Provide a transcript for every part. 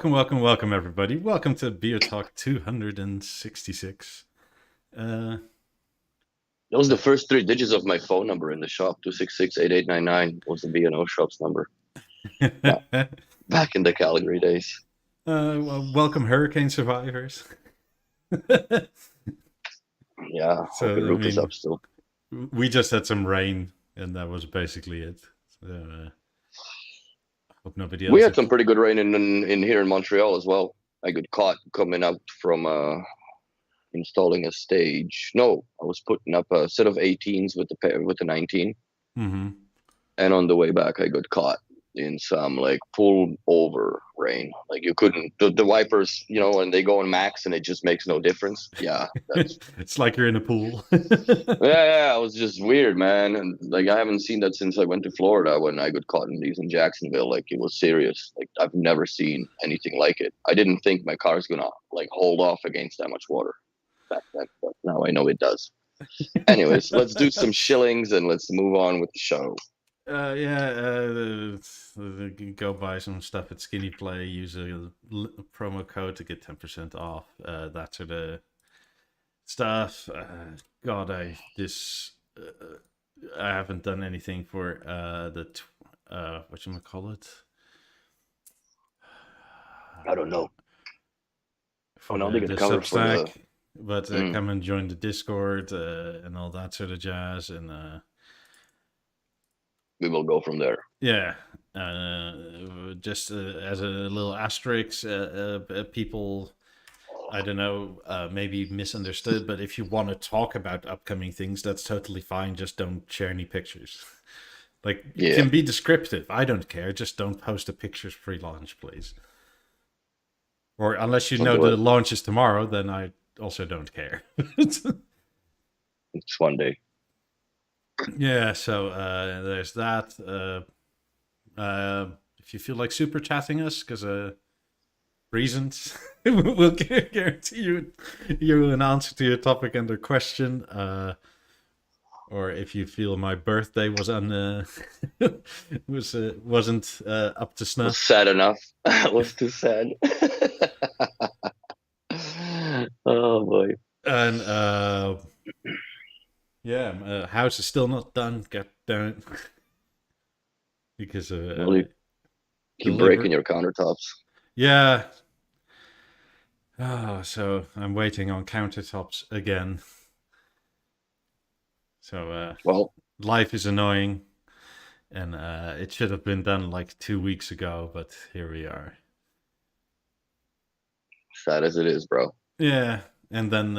Welcome, everybody. Welcome to BeoTalk 266. Uh, That was the first three digits of my phone number in the shop. 266-8899 was the B&O shop's number. Back, back in the Calgary days. welcome, hurricane survivors. Yeah, hope your So, I roof is mean, up still. we just had some rain, and that was basically it. So, hope nobody We else. had some pretty good rain in here in Montreal as well. I got caught coming out from installing a stage. No, I was putting up a set of 18s with the 19, Hmm. and on the way back I got caught in some like pulled over rain. Like you couldn't the wipers, and they go in max and it just makes no difference. Yeah, that's It's like you're in a pool. yeah, it was just weird, man. And like I haven't seen that since I went to Florida when I got caught in these in Jacksonville. Like it was serious. Like I've never seen anything like it. I didn't think my car's gonna like hold off against that much water back then, but now I know it does. Anyways, let's do some shillings and let's move on with the show. Yeah, go buy some stuff at Skinny Play. Use a promo code to get 10% off. That sort of stuff. God, I haven't done anything for what you call it I don't know. Oh for no, they the got covered for the. Substack, but Mm, come and join the Discord and all that sort of jazz. And we will go from there. yeah, just as a little asterisk, people, I don't know, maybe misunderstood, but if you want to talk about upcoming things, that's totally fine. Just don't share any pictures. Like, you Yeah, can be descriptive. I don't care. Just don't post the pictures pre-launch, please. Or unless you don't know do the it. launch is tomorrow, then I also don't care. It's one day. Yeah, so there's that. If you feel like super chatting us, because reasons, we'll guarantee you an answer to your topic and a question. Or if you feel my birthday was wasn't up to Was snuff, sad enough. Was too sad. Oh boy. and yeah, house is still not done. Get down because of Well, you keep deliver. breaking your countertops. Yeah. So I'm waiting on countertops again. So Well, life is annoying, and it should have been done like 2 weeks ago, but here we are. sad as it is, bro. Yeah, and then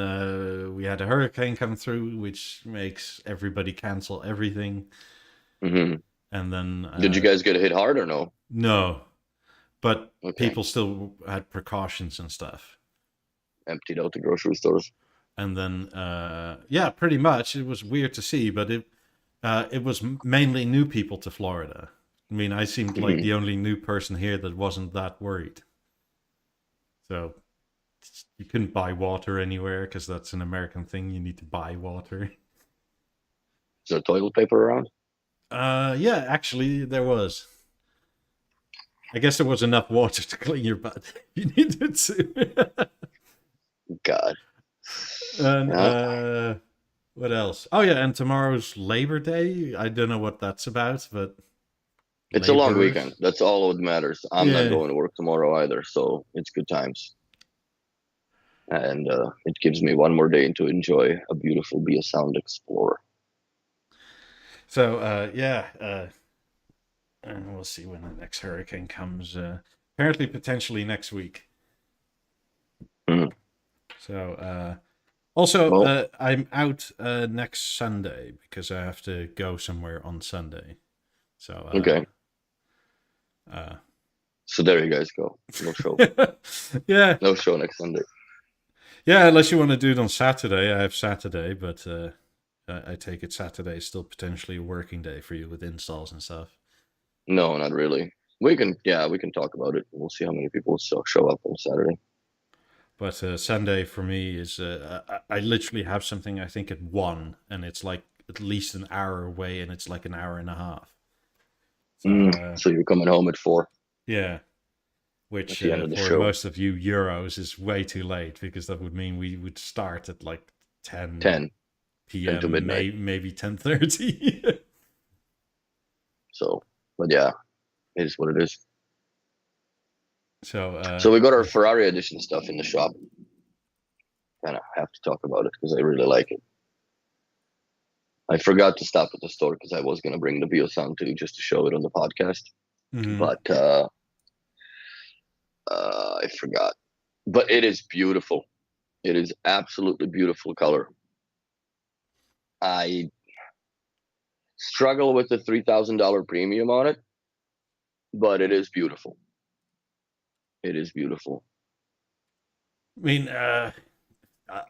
we had a hurricane come through, which makes everybody cancel everything. Hmm. And then Did you guys get hit hard or no? no, but Okay. people still had precautions and stuff. Emptied out the grocery stores. And then yeah, pretty much it was weird to see, but it was mainly new people to Florida. I mean, I seemed like Hmm. the only new person here that wasn't that worried. So you couldn't buy water anywhere because that's an American thing. You need to buy water. Is there toilet paper around? Yeah, actually, there was. I guess there was enough water to clean your butt if you needed to. God. And Yeah. what else? Oh yeah, and tomorrow's Labor Day. I don't know what that's about, but It's a long weekend. laborers. That's all that matters. I'm not Yeah. going to work tomorrow either, so it's good times. And it gives me one more day to enjoy a beautiful Be a Sound Explorer. So yeah, and we'll see when the next hurricane comes. Apparently, potentially next week. Mhm. So also, Well, I'm out next Sunday because I have to go somewhere on Sunday. So okay. uh, So there you guys go. No show. yeah, No show next Sunday. yeah. Unless you want to do it on Saturday, I have Saturday, but I take it Saturday is still potentially a working day for you with installs and stuff. No, not really. We can talk about it. We'll see how many people show up on Saturday. But Sunday for me is I literally have something I think at 1, and it's like at least an hour away, and it's like an hour and a half. So So you're coming home at 4. yeah, at which the end of the for show. most of you Euros is way too late, because that would mean we would start at like 10 10 to p.m., midnight. maybe 10:30. So, but yeah, it is what it is. So So we got our Ferrari edition stuff in the shop. Kind of have to talk about it because I really like it. I forgot to stop at the store because I was going to bring the BeoSound too, just to show it on the podcast. mhm. But I forgot. But it is beautiful. It is absolutely beautiful color. I struggle with the $3,000 premium on it, but it is beautiful. It is beautiful. I mean,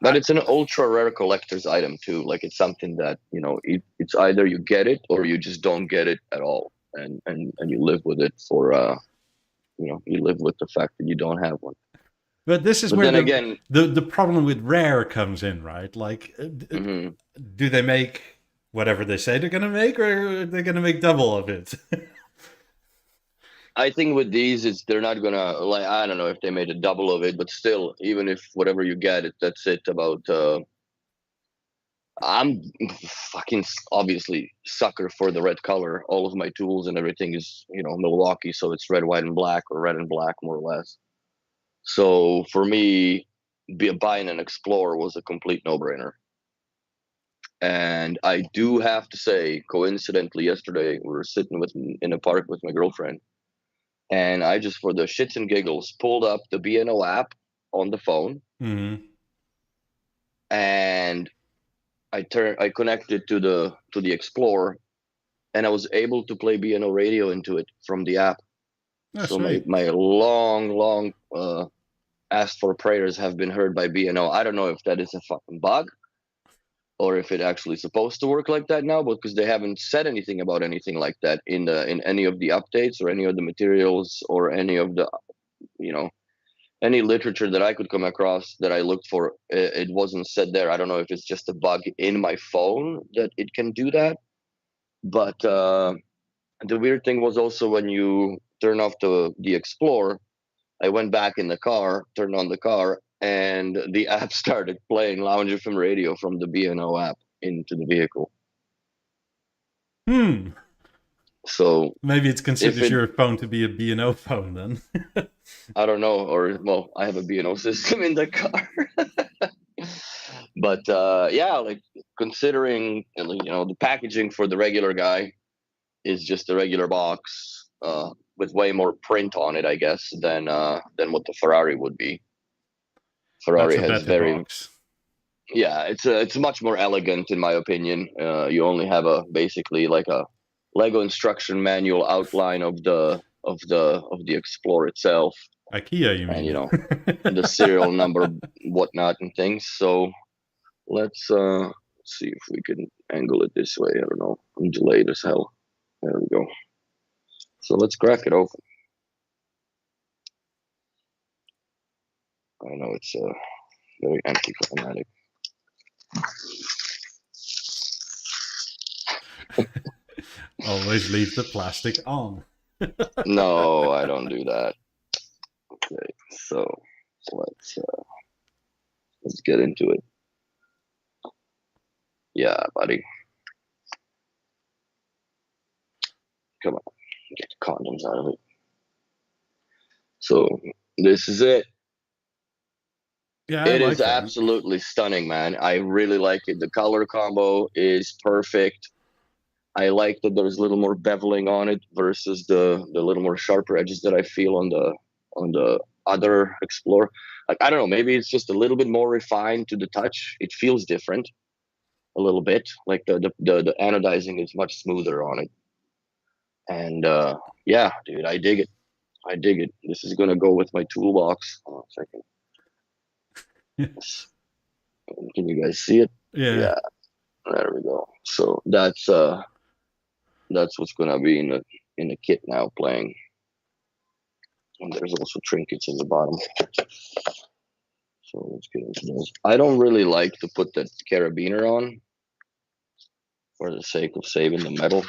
But it's an ultra rare collector's item too. Like it's something that, you know, it's either you get it or you just don't get it at all, and you live with it for you know, you live with the fact that you don't have one. but this is But where then again, the problem with rare comes in, right? Like, mhm. do they make whatever they say they're gonna make, or are they gonna make double of it? I think with these, they're not gonna, like, I don't know if they made a double of it, but still, even if whatever you get it, that's it. About I'm fucking obviously sucker for the red color. All of my tools and everything is, you know, Milwaukee, so it's red, white, and black, or red and black, more or less. So for me, buying an Explorer was a complete no-brainer. And I do have to say, coincidentally, yesterday we were sitting in a park with my girlfriend, and I just, for the shits and giggles, pulled up the B&O app on the phone, hmm and I connected to the Explorer, and I was able to play B&O radio into it from the app. Oh, So sweet. my long asked for prayers have been heard by B&O. I don't know if that is a fucking bug or if it actually supposed to work like that now, but because they haven't said anything about anything like that in any of the updates or any of the materials or any of the, you know, any literature that I could come across that I looked for, it wasn't said there. I don't know if it's just a bug in my phone that it can do that. But the weird thing was also when you turn off the Explorer, I went back in the car, turned on the car, and the app started playing Lounge FM radio from the B&O app into the vehicle. So Maybe it's if considers it, your phone to be a B&O phone then. I don't know, or well, I have a B&O system in the car. But yeah, like considering, you know, the packaging for the regular guy is just a regular box with way more print on it, I guess, than what the Ferrari would be. That's Ferrari a has better very, box. yeah, it's much more elegant in my opinion. You only have a basically like a Lego instruction manual outline of the Explorer itself, IKEA, you and mean? you know, the serial number, whatnot, and things. So let's see if we can angle it this way. I don't know. I'm delayed as hell. There we go. So let's crack it open. I know it's very anticlimactic. Always leave the plastic on. No, I don't do that. Okay, so let's get into it. Yeah, buddy. Come on, get the condoms out of it. So this is it. Yeah, I It is like that. absolutely stunning, man. I really like it. The color combo is perfect. I like that there's a little more beveling on it versus the little more sharper edges that I feel on the other Explorer. Like, I don't know, maybe it's just a little bit more refined to the touch. It feels different a little bit. Like the anodizing is much smoother on it. And yeah, dude, I dig it. I dig it. This is gonna go with my toolbox. Hold on a second. Can you guys see it? Yeah. Yeah, there we go. So that's what's gonna be in the kit now playing. And there's also trinkets in the bottom. So let's get into those. I don't really like to put that carabiner on for the sake of saving the metal.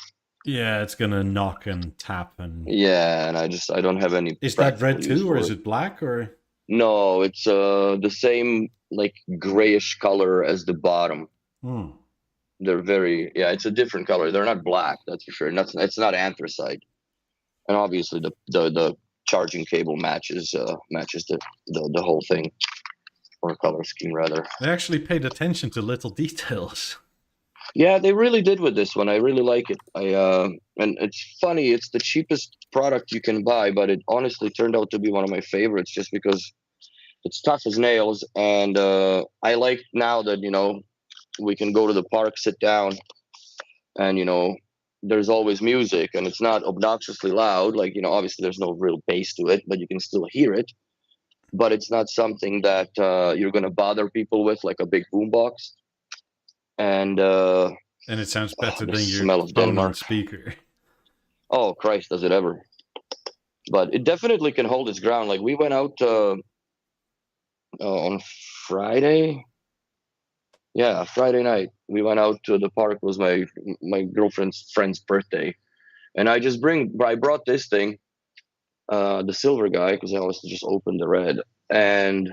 Yeah, it's gonna knock and tap and. Yeah, and I don't have any Is that red practical use too, or for is it. it black, or? No, it's the same like grayish color as the bottom. Hmm. They're very, yeah, it's a different color. They're not black, that's for sure. And that's it's not anthracite. And obviously the charging cable matches the whole thing, or color scheme rather. They actually paid attention to little details. Yeah, they really did with this one. I really like it. And it's funny, it's the cheapest product you can buy, but it honestly turned out to be one of my favorites just because it's tough as nails. And I like now that, we can go to the park, sit down, and there's always music and it's not obnoxiously loud. Like, obviously there's no real bass to it, but you can still hear it. But it's not something that you're going to bother people with like a big boombox. And And it sounds better the than your smell of phone on Denmark. speaker. Oh Christ, does it ever? But it definitely can hold its ground. Like we went out on Friday. Yeah, Friday night we went out to the park. It was my girlfriend's friend's birthday, and I brought this thing, the silver guy, because I always just opened the red. And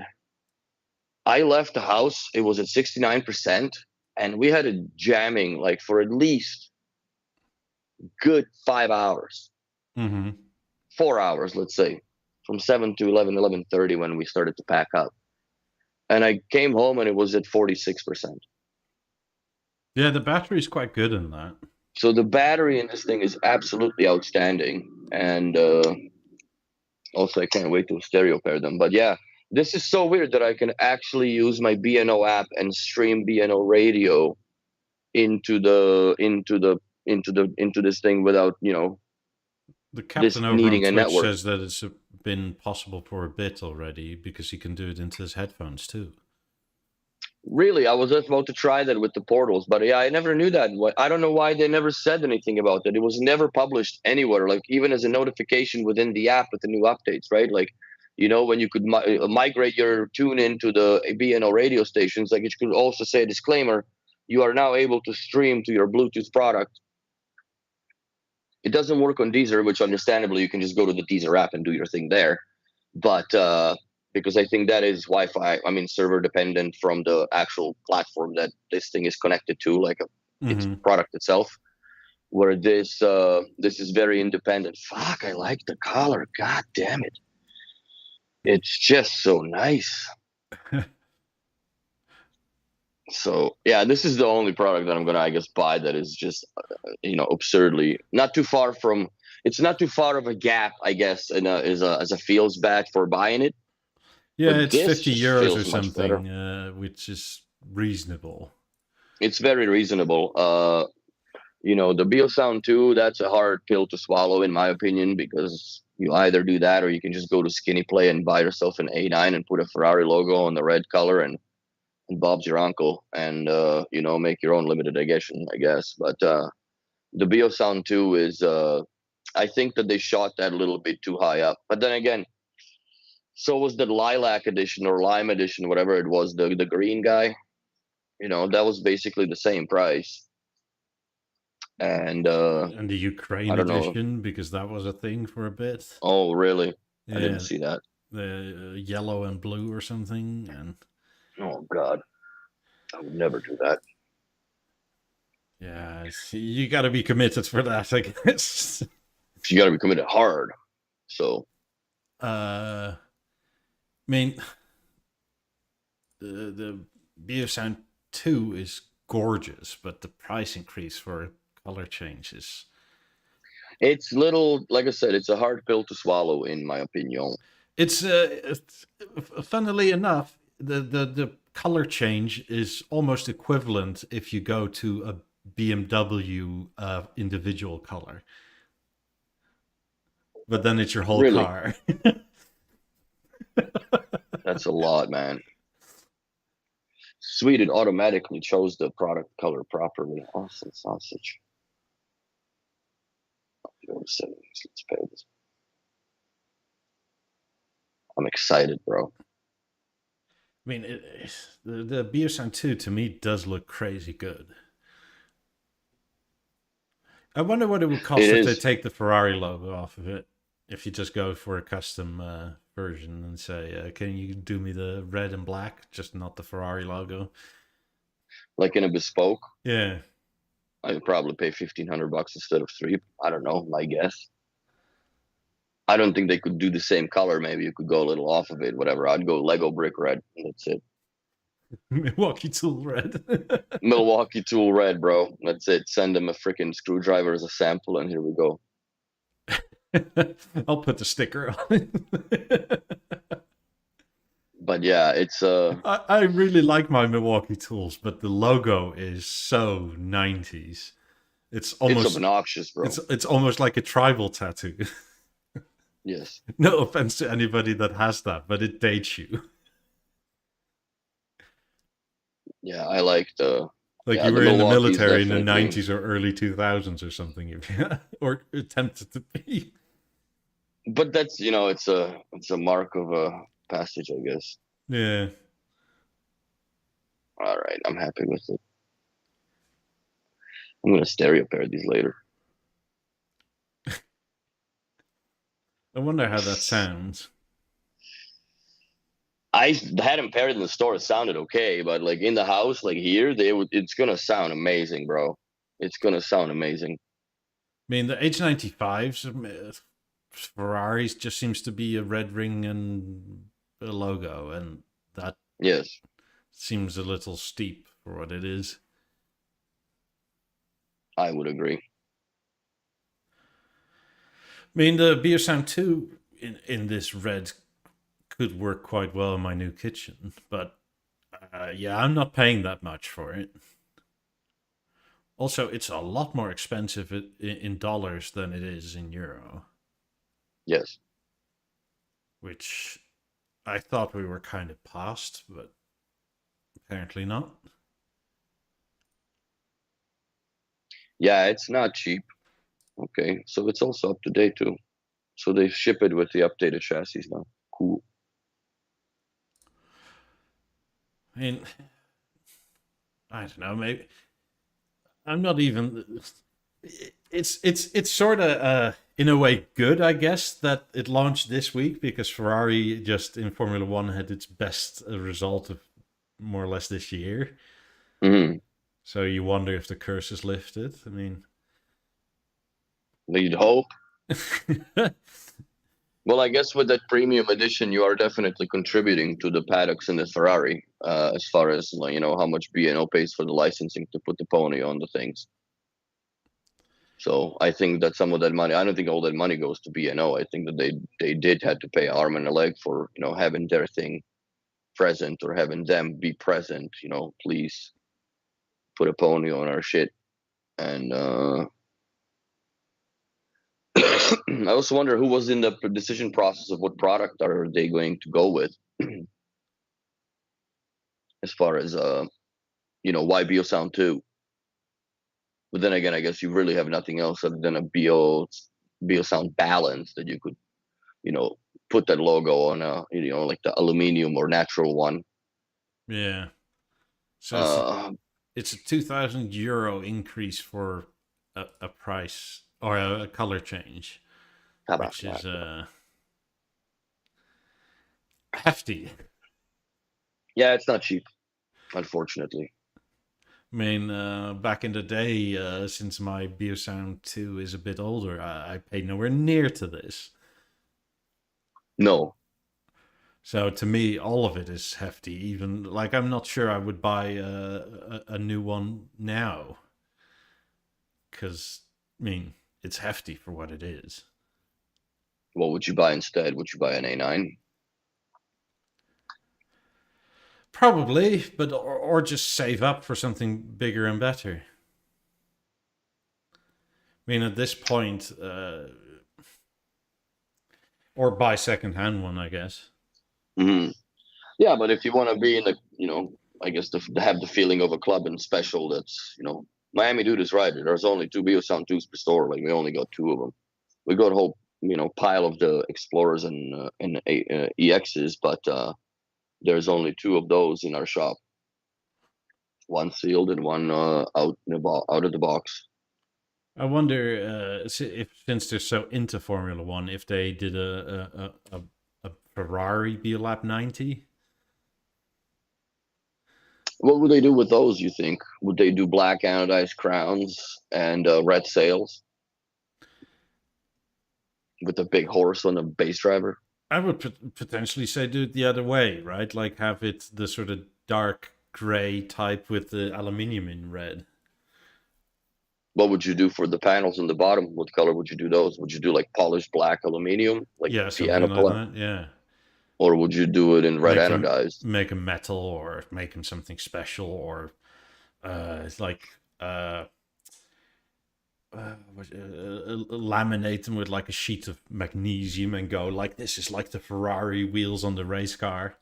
I left the house. It was at 69%, and we had it jamming like for at least good 5 hours. Mm-hmm. 4 hours, let's say, from 7 to 11:30 when we started to pack up. And I came home and it was at 46%. Yeah, the battery's quite good in that. So the battery in this thing is absolutely outstanding. And also, I can't wait to stereo pair them. But yeah, this is so weird that I can actually use my B&O app and stream B&O radio into this thing without The this captain over on needing a Twitch network. says that it's been possible for a bit already because you can do it into his headphones too. Really, I was just about to try that with the portals, but yeah, I never knew that. I don't know why they never said anything about it. It was never published anywhere, like even as a notification within the app with the new updates, right? Like, when you could migrate your tune into the B&O radio stations, like it could also say a disclaimer: you are now able to stream to your Bluetooth product. It doesn't work on Deezer, which understandably you can just go to the Deezer app and do your thing there. But because I think that is Wi-Fi, I mean server dependent from the actual platform that this thing is connected to, like its Mm-hmm. product itself. Where this is very independent. Fuck, I like the color. God damn it, it's just so nice. So yeah, this is the only product that I'm gonna, I guess, buy that is just absurdly not too far from. It's not too far of a gap, I guess, as a feels bad for buying it. Yeah, But it's this 50 just euros or feels much better. something, which is reasonable. It's very reasonable. The BeoSound 2, that's a hard pill to swallow, in my opinion, because you either do that or you can just go to Skinny Play and buy yourself an A9 and put a Ferrari logo on the red color, and Bob's your uncle, and make your own limited edition, I guess. But the BeoSound 2 is, I think that they shot that a little bit too high up. But then again, so was the Lilac edition or Lime edition, whatever it was, the green guy. That was basically the same price. And And the Ukraine I don't know. edition, because that was a thing for a bit. Oh, really? I didn't Yeah, see that. the yellow and blue or something. And Oh God, I would never do that. yeah, you got to be committed for that, I guess. You got to be committed hard. So I mean, the BeoSound 2 is gorgeous, but the price increase for color change is. it's little, like I said, it's a hard pill to swallow, in my opinion. It's funnily enough, the color change is almost equivalent if you go to a BMW individual color, but then it's your whole Really, car. that's a lot, man. Sweet, it automatically chose the product color properly. Awesome sausage. Go to settings. Let's pay this. I'm excited, bro. I mean, the BeoSound 2 to me does look crazy good. I wonder what it would It cost if they is take the Ferrari logo off of it. If you just go for a custom version and say, "Can you do me the red and black, just not the Ferrari logo?" like in a bespoke. Yeah, I'd probably pay $1,500 instead of three. I don't know, my guess. I don't think they could do the same color. Maybe you could go a little off of it, whatever. I'd go Lego brick red. And that's it. Milwaukee Tool red. Milwaukee tool red, bro. That's it. Send them a freaking screwdriver as a sample, and here we go. I'll put the sticker on it. But yeah, it's I really like my Milwaukee tools, but the logo is so 90s. It's almost obnoxious, bro. it's almost like a tribal tattoo. Yes. No offense to anybody that has that, but it dates you. Yeah, I like the Like yeah, you the were in the Milwaukee's military in the definitely 90s or early 2000s or something, or attempted to be. but that's it's a mark of a passage, I guess. Yeah. All right, I'm happy with it. I'm gonna stereo pair these later. I wonder how that sounds. I had them paired in the store. It sounded okay, but like in the house, like here, it's gonna sound amazing, bro. It's gonna sound amazing. I mean, the H95s, Ferraris just seems to be a red ring and a logo, and that Yes, seems a little steep for what it is. I would agree. I mean, the BeoSound 2 in this red could work quite well in my new kitchen, but yeah, I'm not paying that much for it. Also, it's a lot more expensive in dollars than it is in euro, Yes. which I thought we were kind of past, but apparently not. Yeah, it's not cheap. Okay, so it's also up to date too. So they ship it with the updated chassis now. Cool. I mean, I don't know. Maybe I'm not even. It's sort of in a way good, I guess, that it launched this week because Ferrari just in Formula One had its best result of more or less this year. Hmm. So you wonder if the curse is lifted. I mean, You'd hope. Well, I guess with that premium edition, you are definitely contributing to the paddocks in the Ferrari, as far as like, how much B&O pays for the licensing to put the pony on the things. So I think that some of that money, I don't think all that money goes to B&O. I think that they did have to pay an arm and a leg for having their thing present or having them be present. Please put a pony on our shit. And I also wonder who was in the decision process of what product are they going to go with, as far as why BeoSound 2. But then again, I guess you really have nothing else other than a BeoSound balance that you could put that logo on like the aluminum or natural one. yeah. So Uh, it's a €2,000 increase for a price or a color change, how about which that? is hefty. Yeah, it's not cheap, unfortunately. I mean, back in the day, since my BeoSound 2 is a bit older, I paid nowhere near to this. No. So to me, all of it is hefty. Even like I'm not sure I would buy a new one now, because I mean it's hefty for what it is. What would you buy instead? Would you buy an A9? Probably, but or just save up for something bigger and better. I mean, at this point, or buy secondhand one, I guess. Hmm. Yeah, but if you want to be in the, I guess to have the feeling of a club and special, that's Miami Dude is right. There's only two BeoSound 2s per store. Like we only got two of them. We got a whole pile of the Explorers and EXs, but there's only two of those in our shop. One sealed and one out of the box. I wonder if since they're so into Formula One, if they did a Ferrari B-Lab 90. What would they do with those? You think? Would they do black anodized crowns and red sails with a big horse on the base driver? I would potentially say do it the other way, right? Like have it the sort of dark gray type with the aluminium in red. What would you do for the panels on the bottom? What color would you do those? Would you do like polished black aluminum, like Yeah, piano something like black, that. Yeah, or would you do it in red make them anodized? make them metal or make them something special or it's like laminate them with like a sheet of magnesium and go like this is like the Ferrari wheels on the race car.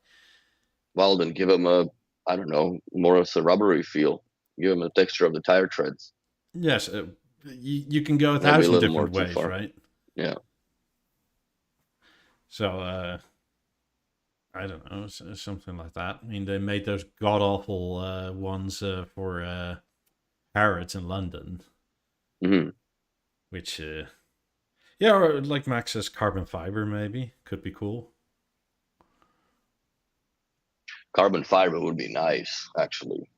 Well, then give them a, I don't know, more of a rubbery feel. Give them a texture of the tire treads. Yes, you can go a Maybe a thousand little more different too ways, far. right? Yeah. So I don't know, something like that. I mean, they made those god awful ones for Harrods in London, Hmm. which yeah, or like Max says, carbon fiber maybe could be cool. Carbon fiber would be nice, actually.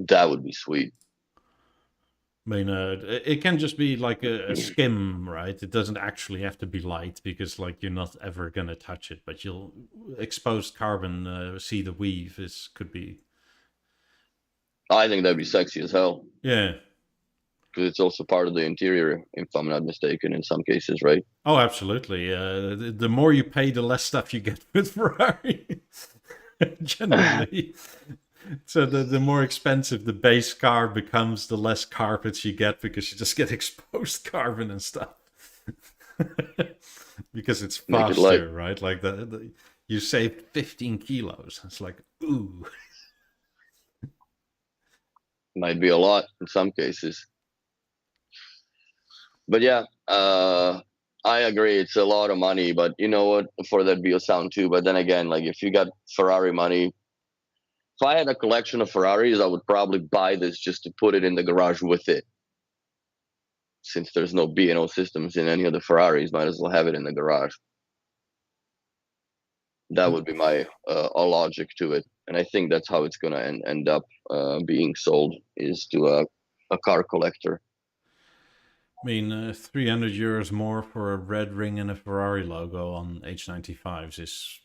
That would be sweet. I mean, it can just be like a skim, right? It doesn't actually have to be light because, like, you're not ever gonna touch it, but you'll exposed carbon, see the weave. Is could be, I think that'd be sexy as hell yeah. because it's also part of the interior, if I'm not mistaken, in some cases, right? Oh, absolutely. The more you pay, the less stuff you get with Ferrari. Generally, so the more expensive the base car becomes, the less carpets you get because you just get exposed carbon and stuff. Because it's Make it light. faster, right? Like you save 15 kilos. It's like, ooh. Might be a lot in some cases. But yeah, I agree. It's a lot of money, but you know what? For that Bio sound too. But then again, like if you got Ferrari money, if I had a collection of Ferraris, I would probably buy this just to put it in the garage with it. Since there's no B&O systems in any of the Ferraris, might as well have it in the garage. That would be my logic to it, and I think that's how it's gonna end up being sold is to a car collector. I mean, €300 more for a red ring and a Ferrari logo on H95s is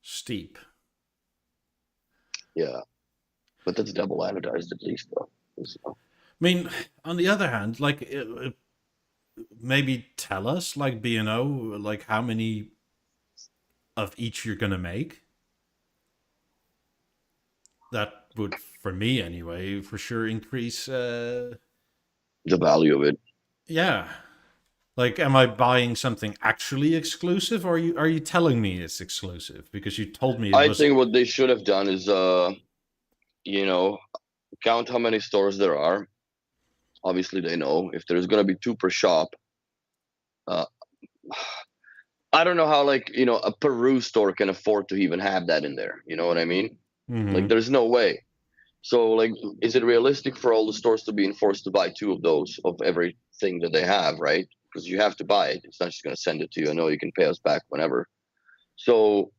steep. Yeah, but that's double anodized at least, though. So, I mean, on the other hand, like maybe tell us, like B&O, like how many of each you're gonna make. That would, for me anyway, for sure increase. the value of it. Yeah, like, am I buying something actually exclusive, or are you telling me it's exclusive because you told me it I was? think what they should have done is, you know, count how many stores there are. Obviously, they know if there's gonna be two per shop. Uh, I don't know how, like, a Peru store can afford to even have that in there. You know what I mean? Like, Hmm. there's no way. So, like, is it realistic for all the stores to be enforced to buy two of those of everything that they have, right? Because you have to buy it. It's not just going to send it to you. I know you can pay us back whenever. So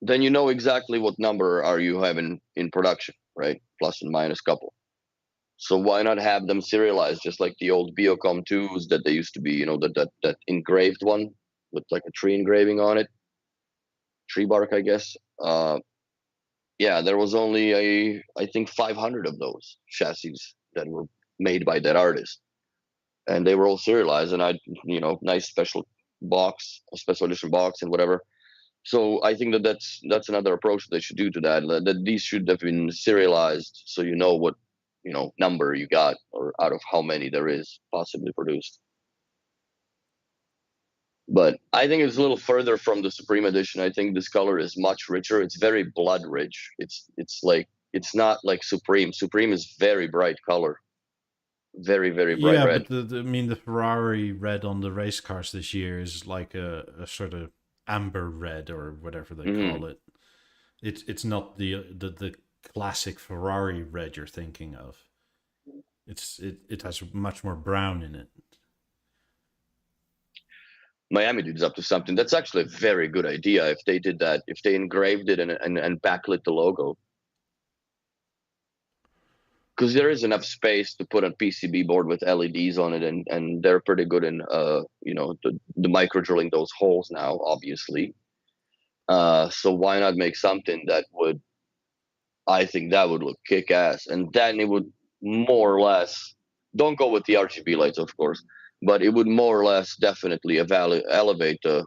then you know exactly what number are you having in production, right? Plus and minus couple. So why not have them serialized, just like the old Biocom 2s that they used to be, that engraved one with like a tree engraving on it, tree bark, I guess. Yeah, there was only I think 500 of those chassis that were made by that artist, and they were all serialized, and nice special box, a special edition box, and whatever. So I think that's another approach that they should do to that. That these should have been serialized, so you know what number you got, or out of how many there is possibly produced. But I think it's a little further from the Supreme Edition. I think this color is much richer. It's very blood rich. It's like it's not like Supreme. Supreme is very bright color, very very bright Yeah, red. but I mean, the Ferrari red on the race cars this year is like a sort of amber red or whatever they Hmm. call it. It's not the classic Ferrari red you're thinking of. It has much more brown in it. Miami dude's up to something. That's actually a very good idea. If they did that, if they engraved it and backlit the logo, because there is enough space to put a PCB board with LEDs on it, and they're pretty good in the micro drilling those holes now, obviously. So why not make something that would, I think that would look kick ass, and then it would more or less, don't go with the RGB lights, of course, but it would more or less definitely elevate the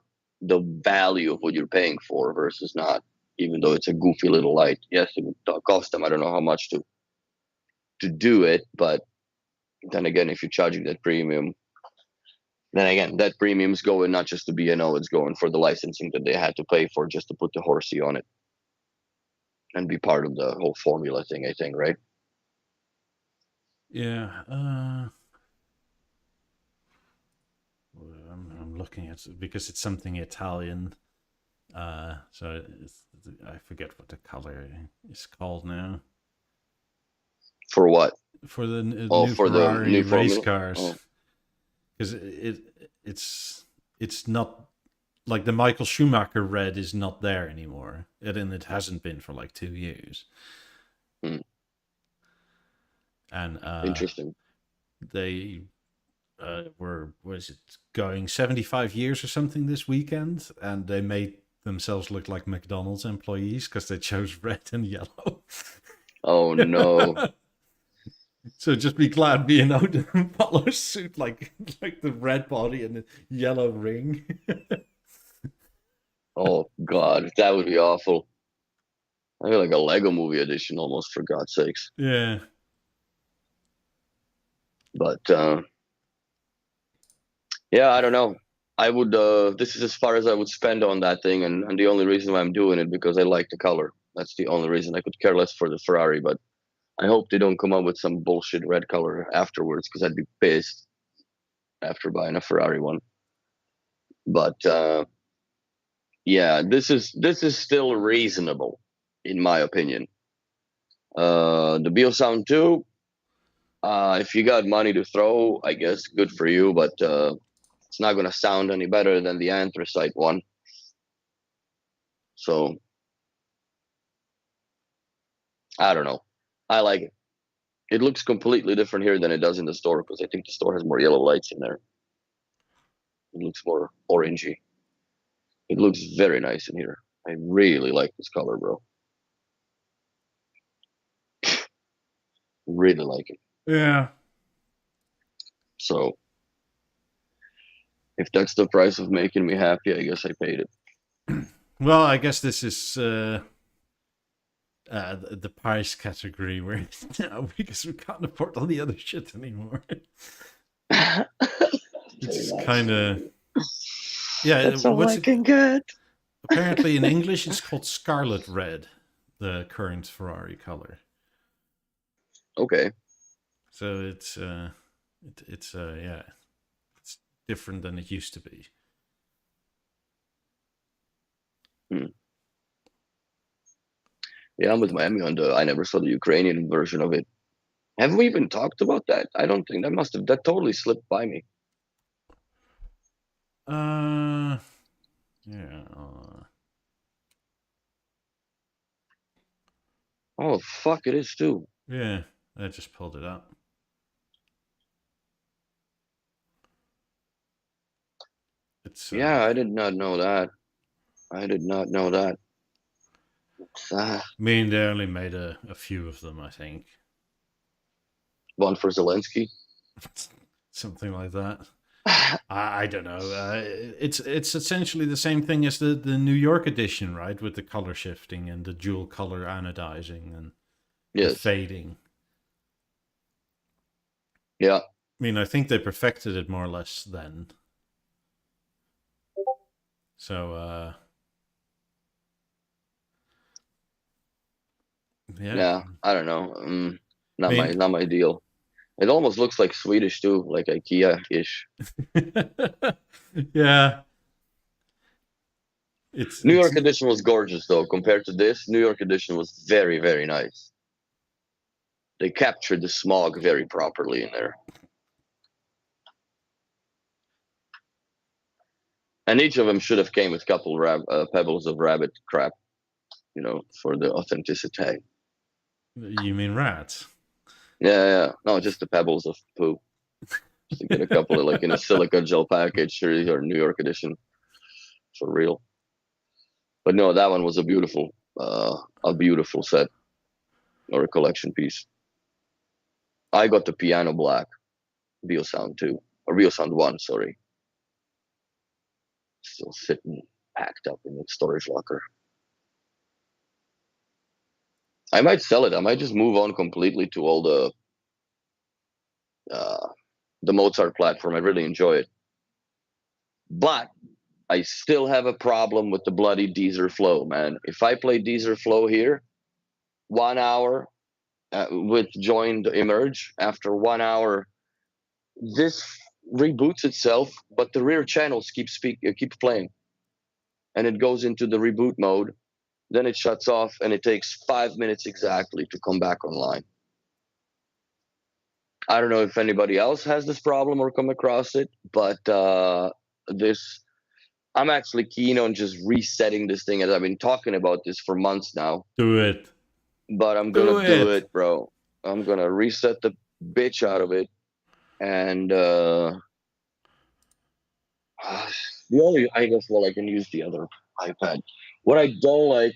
value of what you're paying for versus not. Even though it's a goofy little light, yes, it would cost them I don't know how much to do it, but then again, if you're charging that premium, then again that premium's going not just to B&O, it's going for the licensing that they had to pay for just to put the horsey on it and be part of the whole formula thing, I think, right? Yeah. I'm looking at it because it's something Italian. So I forget what the color is called now. For what? For the new for Ferrari the new race formula? cars, because it's not like the Michael Schumacher red is not there anymore, and it hasn't been for like 2 years. And Interesting. They was it going 75 years or something this weekend, and they made themselves look like McDonald's employees because they chose red and yellow. Oh no. So just be glad B&O didn't follow suit, like the red body and the yellow ring. Oh god, that would be awful. I feel like a Lego movie edition almost, for God's sakes. Yeah. But yeah, I don't know. I would this is as far as I would spend on that thing, and the only reason why I'm doing it because I like the color. That's the only reason. I could care less for the Ferrari, but I hope they don't come up with some bullshit red color afterwards, because I'd be pissed after buying a Ferrari one. But yeah, this is still reasonable in my opinion. The BeoSound 2, if you got money to throw, I guess good for you, but it's not going to sound any better than the anthracite one. So I don't know. I like it. It looks completely different here than it does in the store, because I think the store has more yellow lights in there. It looks more orangey. It looks very nice in here. I really like this color, bro. Really like it. Yeah. So if that's the price of making me happy, I guess I paid it. Well, I guess this is the price category where it's now, because we can't afford all the other shit anymore. It's kind of, yeah. That's all I can get. Apparently, in English, it's called Scarlet Red, the current Ferrari color. Okay. So it's yeah, it's different than it used to be. Yeah, I'm with Miami on the. I never saw the Ukrainian version of it. Have we even talked about that? I don't think that totally slipped by me. Yeah. Oh fuck, it is too. Yeah, I just pulled it up. It's Yeah, I did not know that. I did not know that. I mean, they only made a few of them, I think. One for Zelensky. Something like that. I don't know. It's essentially the same thing as the New York edition, right? With the color shifting and the dual color anodizing and the fading. Yeah. I mean, I think they perfected it more or less then. So, yeah, I don't know. Not my deal. It almost looks like Swedish too, like IKEA-ish. Yeah. New it's York edition was gorgeous though. Compared to this, New York edition was very, very nice. They captured the smog very properly in there. And each of them should have came with a couple pebbles of rabbit crap, for the authenticity. you mean rats? Yeah. No, just the pebbles of poop. Just to get a couple of like in a silica gel package or New York edition for real. But no, that one was a beautiful set or a collection piece. I got the piano black BeoSound 2 or BeoSound 1, sorry. Still sitting packed up in the storage locker. I might sell it. I might just move on completely to all the Mozart platform. I really enjoy it. But I still have a problem with the bloody Deezer flow, man. If I play Deezer flow here, 1 hour with joined emerge, after 1 hour, this reboots itself, but the rear channels keep playing, and it goes into the reboot mode. Then it shuts off, and it takes 5 minutes exactly to come back online. I don't know if anybody else has this problem or come across it, but I'm actually keen on just resetting this thing, as I've been talking about this for months now. Do it. But I'm gonna do it, bro. I'm gonna reset the bitch out of it, and the only, I guess, well, I can use the other iPad. What I don't like,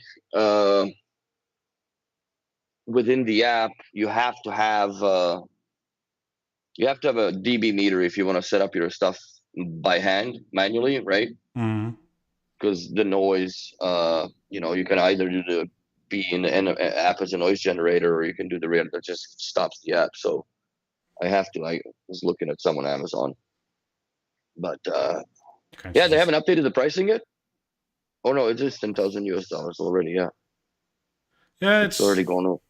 within the app, you have to have a dB meter if you want to set up your stuff by hand manually, right? Mm. Because the noise, you can either do the be in the app as a noise generator, or you can do the real that just stops the app. So I was looking at some on Amazon, but yeah, they haven't updated the pricing yet. Oh no, it is $10,000 already. Yeah, it's already gone up.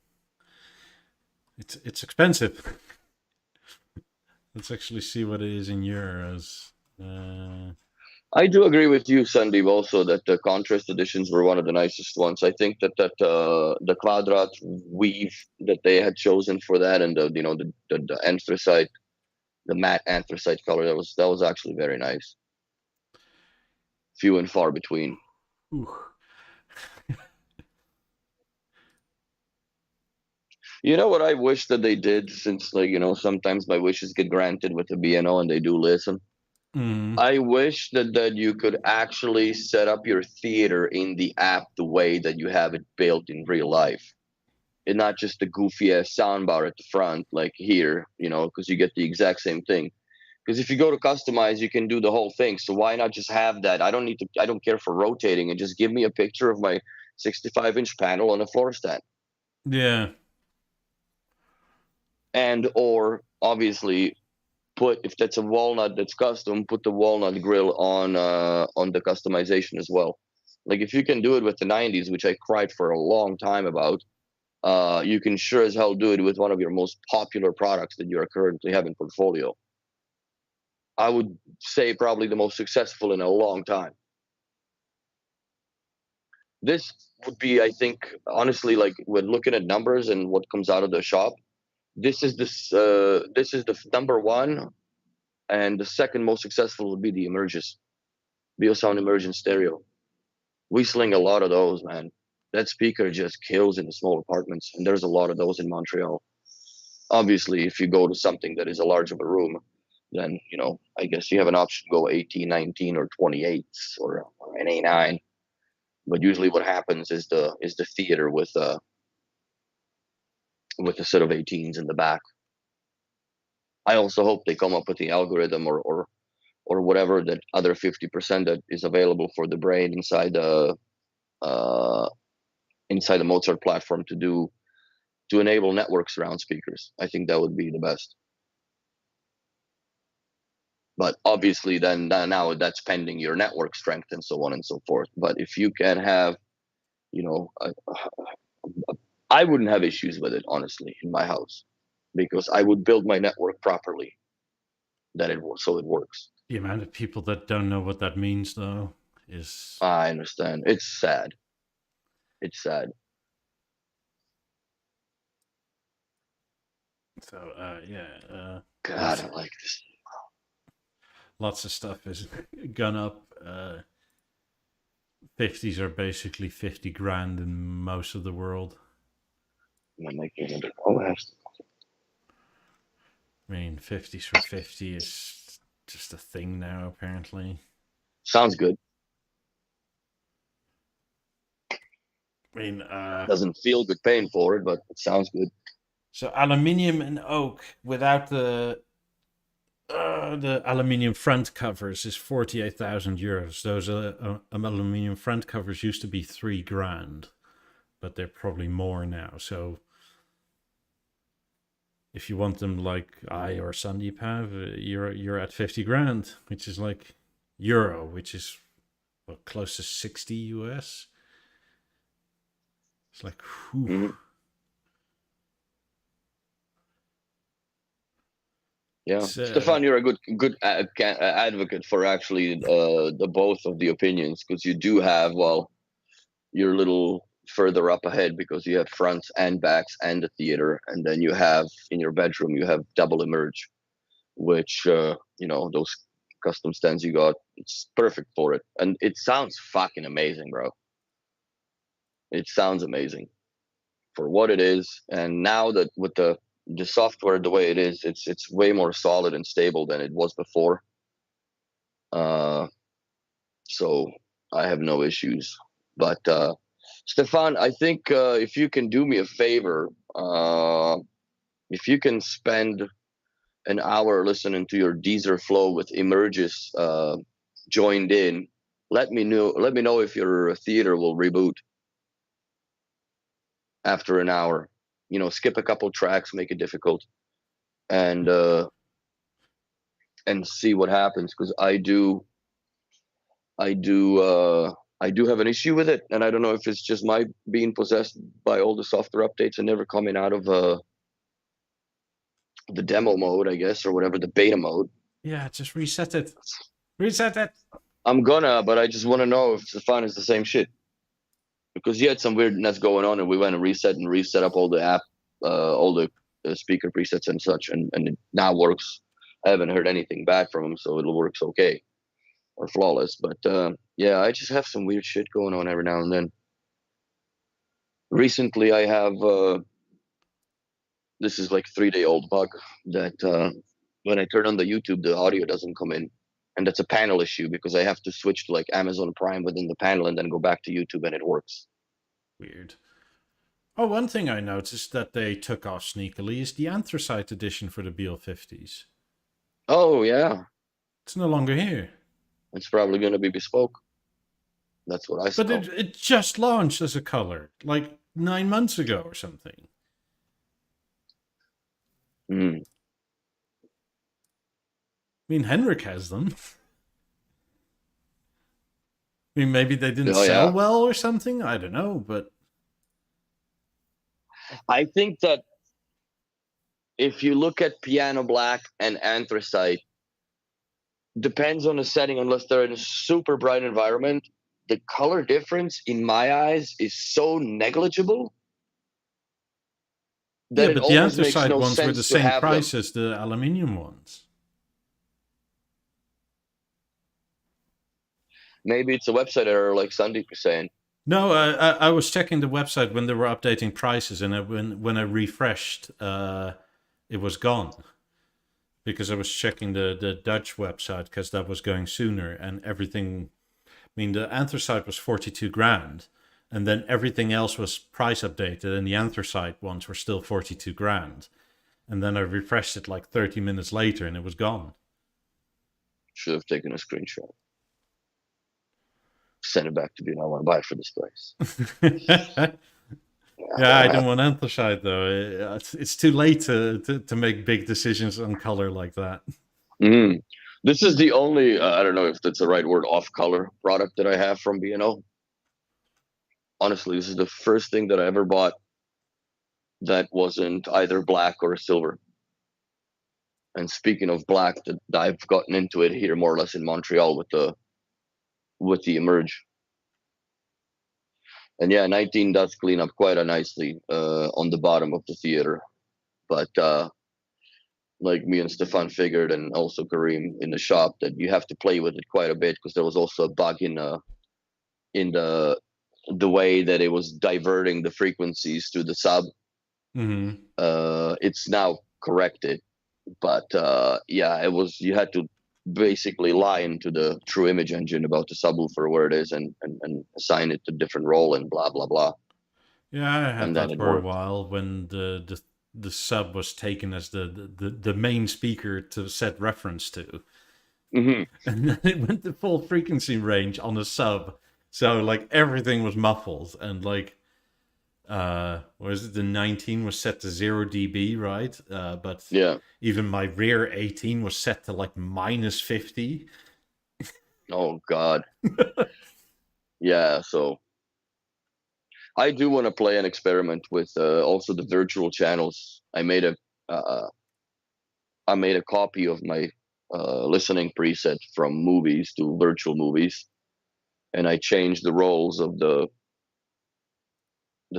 It's expensive. Let's actually see what it is in euros. I do agree with you, Sandeep, also that the contrast editions were one of the nicest ones. I think that the Quadrat weave that they had chosen for that, and the anthracite, the matte anthracite color, that was actually very nice. Few and far between. You know what I wish that they did, since sometimes my wishes get granted with the B&O and they do listen. I wish that you could actually set up your theater in the app the way that you have it built in real life, and not just the goofy ass soundbar at the front like here, because you get the exact same thing. Because if you go to customize, you can do the whole thing. So why not just have that? I don't care for rotating, and just give me a picture of my 65-inch panel on a floor stand. Yeah. And or obviously, if that's a walnut that's custom, put the walnut grill on the customization as well. Like if you can do it with the 90s, which I cried for a long time about, you can sure as hell do it with one of your most popular products that you are currently having portfolio. I would say probably the most successful in a long time. This would be, I think, honestly, like when looking at numbers and what comes out of the shop, this is the number one. And the second most successful would be the Emerges, BeoSound Emergent Stereo. We sling a lot of those, man. That speaker just kills in the small apartments, and there's a lot of those in Montreal. Obviously, if you go to something that is a large of a room, then I guess you have an option to go 18, 19, or 28, or an A9. But usually, what happens is the theater with a set of 18s in the back. I also hope they come up with the algorithm or whatever, that other 50% that is available for the brain inside the Mozart platform to enable network surround speakers. I think that would be the best. But obviously, then now that's pending your network strength and so on and so forth. But if you can have, I wouldn't have issues with it, honestly, in my house, because I would build my network properly, so it works. The amount of people that don't know what that means, though. is. I understand. It's sad. It's sad. So yeah, God, lots I like this. lots of stuff is gone up. 50s are basically 50 grand in most of the world. I'm making another. Oh, I mean, 50s for 50 is just a thing now, apparently. sounds good. I mean, Doesn't feel good paying for it, but it sounds good. so aluminium and oak without the aluminium front covers is 48,000 euros. Those aluminium front covers used to be 3 grand, but they're probably more now. So if you want them like I or Sandeep have, you're at 50 grand, which is like euro, which is what, close to 60 US. It's like, whew. Mm-hmm. Yeah, Stefan, you're a good advocate for actually the both of the opinions, because you do have, well, you're a little further up ahead because you have fronts and backs and the theater, and then you have in your bedroom you have double emerge, which those custom stands you got, it's perfect for it, and it sounds fucking amazing, bro. It sounds amazing for what it is, and now that with the software the way it is, it's way more solid and stable than it was before. So I have no issues. But Stefan, I think if you can do me a favor, if you can spend an hour listening to your Deezer flow with emerges joined in, let me know if your theater will reboot after an hour. Skip a couple tracks, make it difficult, and see what happens, because I do have an issue with it, and I don't know if it's just my being possessed by all the software updates and never coming out of the demo mode, I guess, or whatever, the beta mode. Yeah, just reset it. Reset it. I'm gonna, but I just want to know if Stefan is the same shit, because you had some weirdness going on, and we went and reset up all the app, all the speaker presets and such, and it now works. I haven't heard anything back from him, so it works okay or flawless. But yeah, I just have some weird shit going on every now and then. Recently, I have this is like 3-day old bug that when I turn on the YouTube, the audio doesn't come in, and that's a panel issue because I have to switch to like Amazon Prime within the panel and then go back to YouTube, and it works. Weird. Oh, one thing I noticed that they took off sneakily is the Anthracite edition for the BL50s. Oh yeah, It's no longer here. it's probably going to be bespoke. That's what I saw. But it just launched as a color, like 9 months ago or something. Mm. I mean, Henrik has them. I mean, maybe they didn't sell well or something. I don't know, but I think that if you look at piano black and anthracite, depends on the setting. Unless they're in a super bright environment, the color difference in my eyes is so negligible that yeah, but the anthracite ones were the same price as the aluminium ones. Maybe it's a website error, like Sandeep was saying. No, I was checking the website when they were updating prices, and when I refreshed, it was gone. Because I was checking the Dutch website, because that was going sooner, and everything. I mean, the anthracite was 42 grand, and then everything else was price updated, and the anthracite ones were still 42 grand. And then I refreshed it like 30 minutes later, and it was gone. Should have taken a screenshot. Send it back to me. I want to buy it for this price. Yeah, I don't want anthracite though. It's too late to make big decisions on color like that. Mm. This is the only, I don't know if that's the right word, off-color product that I have from B&O. Honestly, this is the first thing that I ever bought that wasn't either black or silver. And speaking of black, I've gotten into it here more or less in Montreal with with the emerge. And yeah, 19 does clean up quite nicely on the bottom of the theater. But like me and Stefan figured, and also Kareem in the shop, that you have to play with it quite a bit, because there was also a bug in the way that it was diverting the frequencies to the sub. It's now corrected, but yeah, you had to basically lie into the true image engine about the subwoofer where it is, and assign it to different role and blah blah blah. Yeah, I had And that then it for a worked. while when the sub was taken as the main speaker to set reference to. Hmm. And then it went to full frequency range on the sub. So like everything was muffled, and like was it the 19 was set to 0 dB, right? But Yeah. even my rear 18 was set to like -50. Oh God. Yeah. So I do want to play an experiment with also the virtual channels. I made a copy of my listening preset from movies to virtual movies, and I changed the roles of the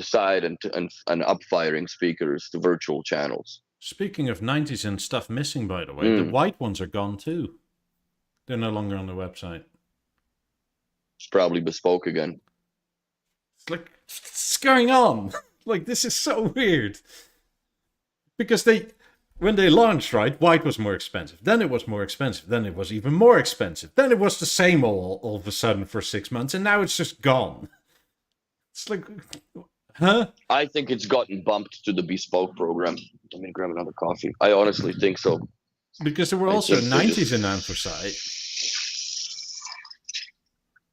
side and up firing speakers to virtual channels. Speaking of 90s and stuff missing, by the way, the Mm. white ones are gone too. They're no longer on the website. It's probably bespoke again. It's like, what's going on? Like, this is so weird. Because when they launched, right, white was more expensive. Then it was more expensive. Then it was even more expensive. Then it was the same all of a sudden for 6 months. And now it's just gone. It's like, huh? I think it's gotten bumped to the bespoke program. Let me grab another coffee. I honestly think so. Because there were I also think they 90s just- in anthracite.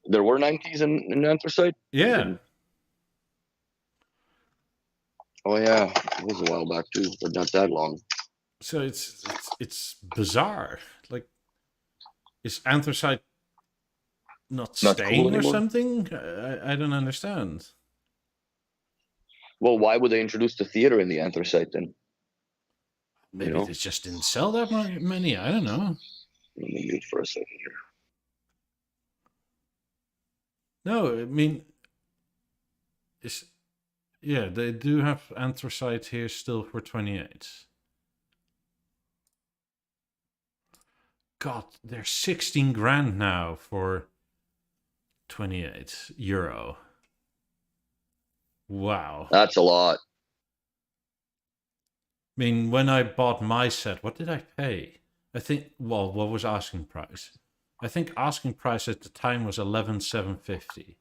There were 90s in anthracite? Yeah. Oh yeah, it was a while back too, but not that long. So it's bizarre. Like, is anthracite not Not staying cool or anymore? something? I don't understand. Well, why would they introduce the theater in the anthracite then? Maybe know? they just didn't sell that many. I don't know. Let me mute for a second here. No, I mean, yeah, they do have anthracite here still for 28. God, they're 16 grand now for 28 euro. Wow. That's a lot. I mean, when I bought my set, what did I pay? I think, well, what was asking price? I think asking price at the time was 11,750.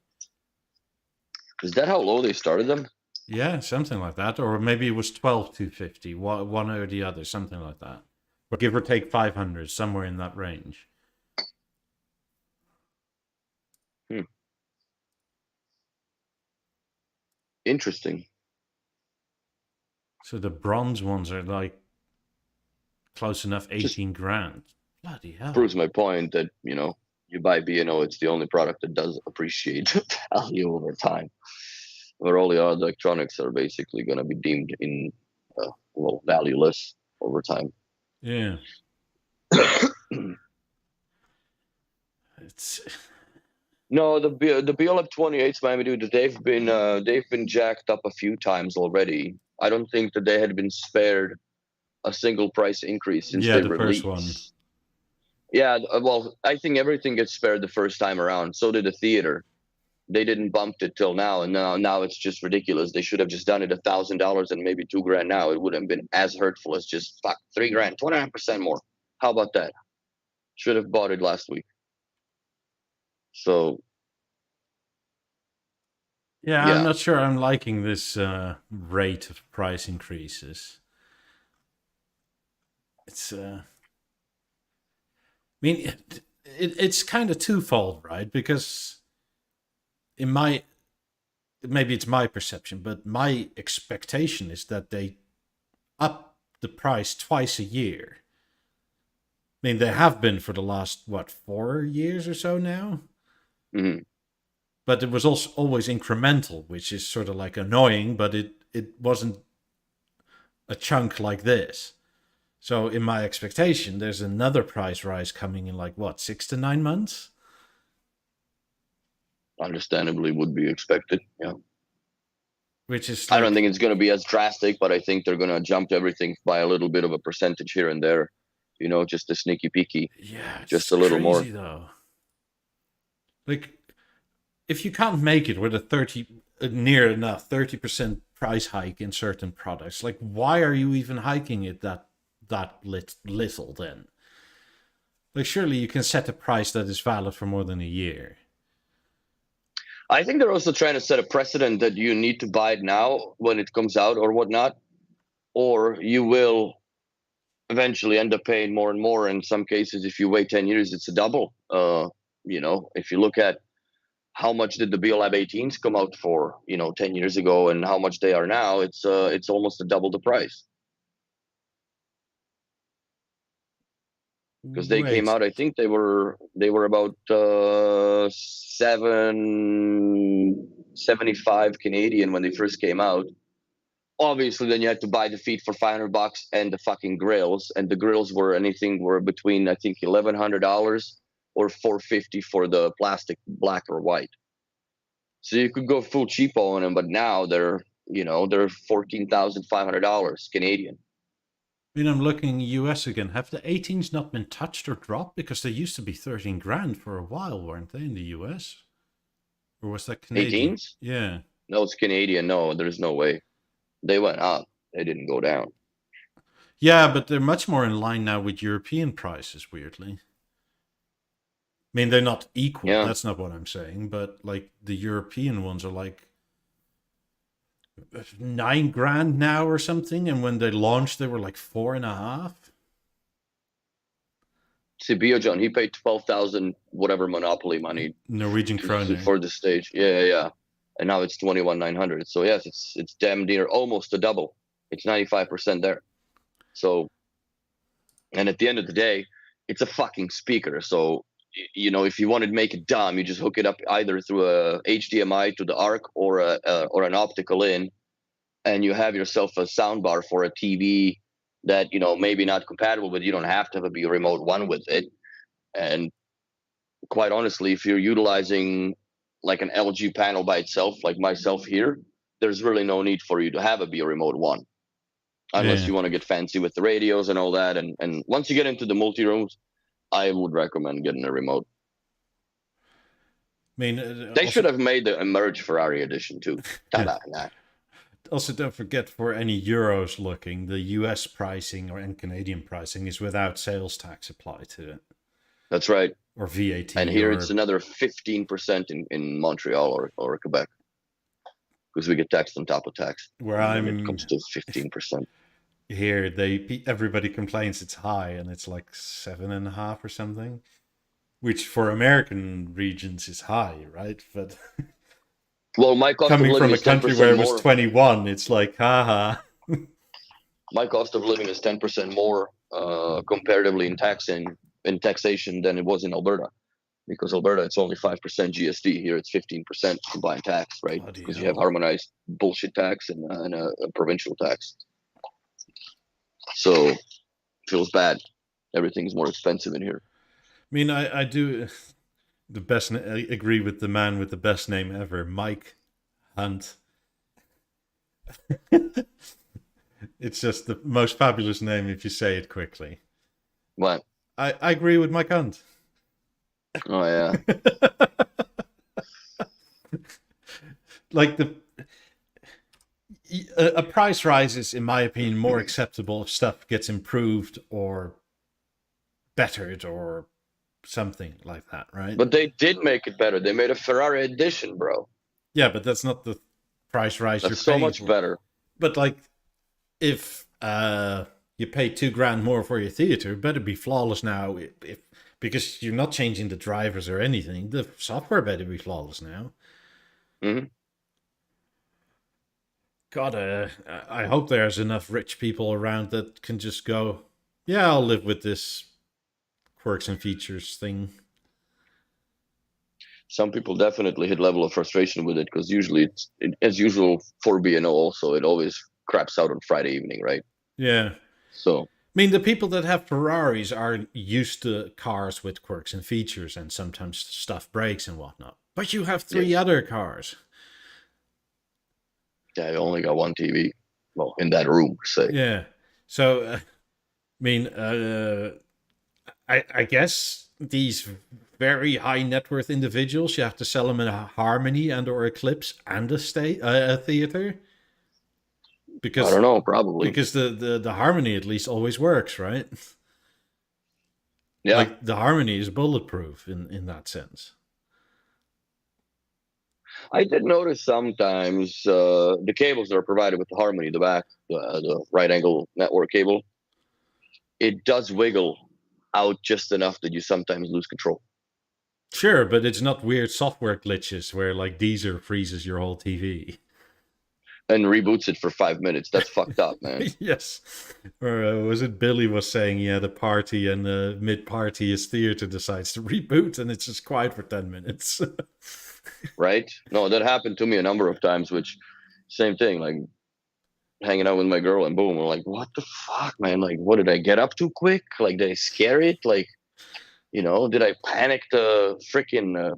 Is that how low they started them? Yeah, something like that. Or maybe it was 12,250, one or the other, something like that. Or give or take 500, somewhere in that range. Interesting. So the bronze ones are like close enough 18 grand. Bloody hell. Proves my point that, you buy B&O, it's the only product that does appreciate value over time. Where all the other electronics are basically going to be deemed valueless over time. Yeah. It's No, the BLF 28s, Miami dude, they've been jacked up a few times already. I don't think that they had been spared a single price increase since they the released. first one. Yeah, well, I think everything gets spared the first time around. So did the theater. They didn't bump it till now, and now it's just ridiculous. They should have just done it $1,000 and maybe $2,000 now. It wouldn't have been as hurtful as just fuck $3,000, 29% more. How about that? Should have bought it last week. So Yeah, yeah. I'm not sure I'm liking this rate of price increases. It's I mean, it's kind of twofold, right? Because maybe it's my perception, but my expectation is that they up the price twice a year. I mean, they have been for the last, 4 years or so now? Mm-hmm. But it was also always incremental, which is sort of like annoying, but it wasn't a chunk like this. So in my expectation, there's another price rise coming in 6 to 9 months? understandably would be expected. Yeah. Which is I don't like, think it's going to be as drastic, but I think they're going to jump everything by a little bit of a percentage here and there. Just a sneaky peeky, yeah, just it's a little more. crazy though. Like, if you can't make it with a near enough 30% price hike in certain products, like, why are you even hiking it that little then? Like, surely you can set a price that is valid for more than a year. I think they're also trying to set a precedent that you need to buy it now when it comes out or whatnot, or you will eventually end up paying more and more. In some cases, if you wait 10 years, it's a double. If you look at how much did the BeoLab 18s come out for, 10 years ago and how much they are now, it's almost a double the price. Because they came Wait, out, I think they were about 775 Canadian when they first came out. Obviously, then you had to buy the feet for $500 and the fucking grills, and the grills were between, I think, $1,100 or $450 for the plastic black or white. So you could go full cheapo on them, but now they're $14,500 Canadian. I mean, I'm looking US again. Have the 18s not been touched or dropped? Because they used to be 13 grand for a while, weren't they, in the US? Or was that Canadian? 18s? Yeah. No, it's Canadian. No, there's no way. They went up. They didn't go down. Yeah, but they're much more in line now with European prices, weirdly. I mean, they're not equal. Yeah. That's not what I'm saying. But, like, the European ones are like 9 grand now or something. And when they launched, they were like 4.5. See, John, he paid 12,000 whatever monopoly money Norwegian kroner. for the stage. Yeah. And now it's 21,900. So yes, it's damn near almost a double. It's 95% there. So, and at the end of the day, it's a fucking speaker. So, if you wanted to make it dumb, you just hook it up either through a HDMI to the ARC or an optical in, and you have yourself a soundbar for a TV that maybe not compatible, but you don't have to have a remote one with it. And quite honestly, if you're utilizing like an LG panel by itself, like myself here, there's really no need for you to have a remote one, unless you want to get fancy with the radios and all that. And once you get into the multi-rooms, I would recommend getting a remote. I mean, they should have made the Emerge Ferrari edition too. Also, don't forget, for any Euros looking, the US pricing and Canadian pricing is without sales tax applied to it. That's right. Or VAT. And here it's another 15% in Montreal or Quebec, because we get taxed on top of tax. Where it comes to 15%. Here, everybody complains it's high, and it's like 7.5 or something, which for American regions is high, right? But well, my cost coming of living from a country where it was 21, it's like, haha. My cost of living is 10% more comparatively in taxation than it was in Alberta, because Alberta it's only 5% GST. Here it's 15% combined tax, right? Because you have harmonized bullshit tax and a provincial tax. So it feels bad. Everything's more expensive in here. I mean, I do I agree with the man with the best name ever, Mike Hunt. It's just the most fabulous name if you say it quickly. What? I agree with Mike Hunt. Oh, yeah. Like a price rise is, in my opinion, more acceptable if stuff gets improved or bettered or something like that, right? But they did make it better. They made a Ferrari edition, bro. Yeah, but that's not the price rise that's you're paying so much for. Better. But like, if you pay $2,000 more for your theater, it better be flawless now. Because you're not changing the drivers or anything, the software better be flawless now. Mm-hmm. God, I hope there's enough rich people around that can just go, yeah, I'll live with this quirks and features thing. Some people definitely hit level of frustration with it, because usually as usual for B&O also, it always craps out on Friday evening, right? Yeah. So, I mean, the people that have Ferraris are used to cars with quirks and features, and sometimes stuff breaks and whatnot. But you have three Yes. other cars. Yeah, I only got one TV. Well, in that room, say. Yeah. So, mean, I guess these very high net worth individuals, you have to sell them in a Harmony and or Eclipse and a theater I don't because know, probably. the Harmony at least always works, right? Yeah. Like the Harmony is bulletproof in that sense. I did notice sometimes the cables that are provided with the Harmony, the back, the right angle network cable, it does wiggle out just enough that you sometimes lose control. Sure, but it's not weird software glitches where like Deezer freezes your whole TV. And reboots it for 5 minutes. That's fucked up, man. Yes. Or was it Billy was saying, yeah, the party and the mid party his theater decides to reboot and it's just quiet for 10 minutes. Right? No, that happened to me a number of times, which same thing, like hanging out with my girl and boom, we're like, what the fuck, man? Like, what did I get up too quick? Like, did I scare it? Like, did I panic the freaking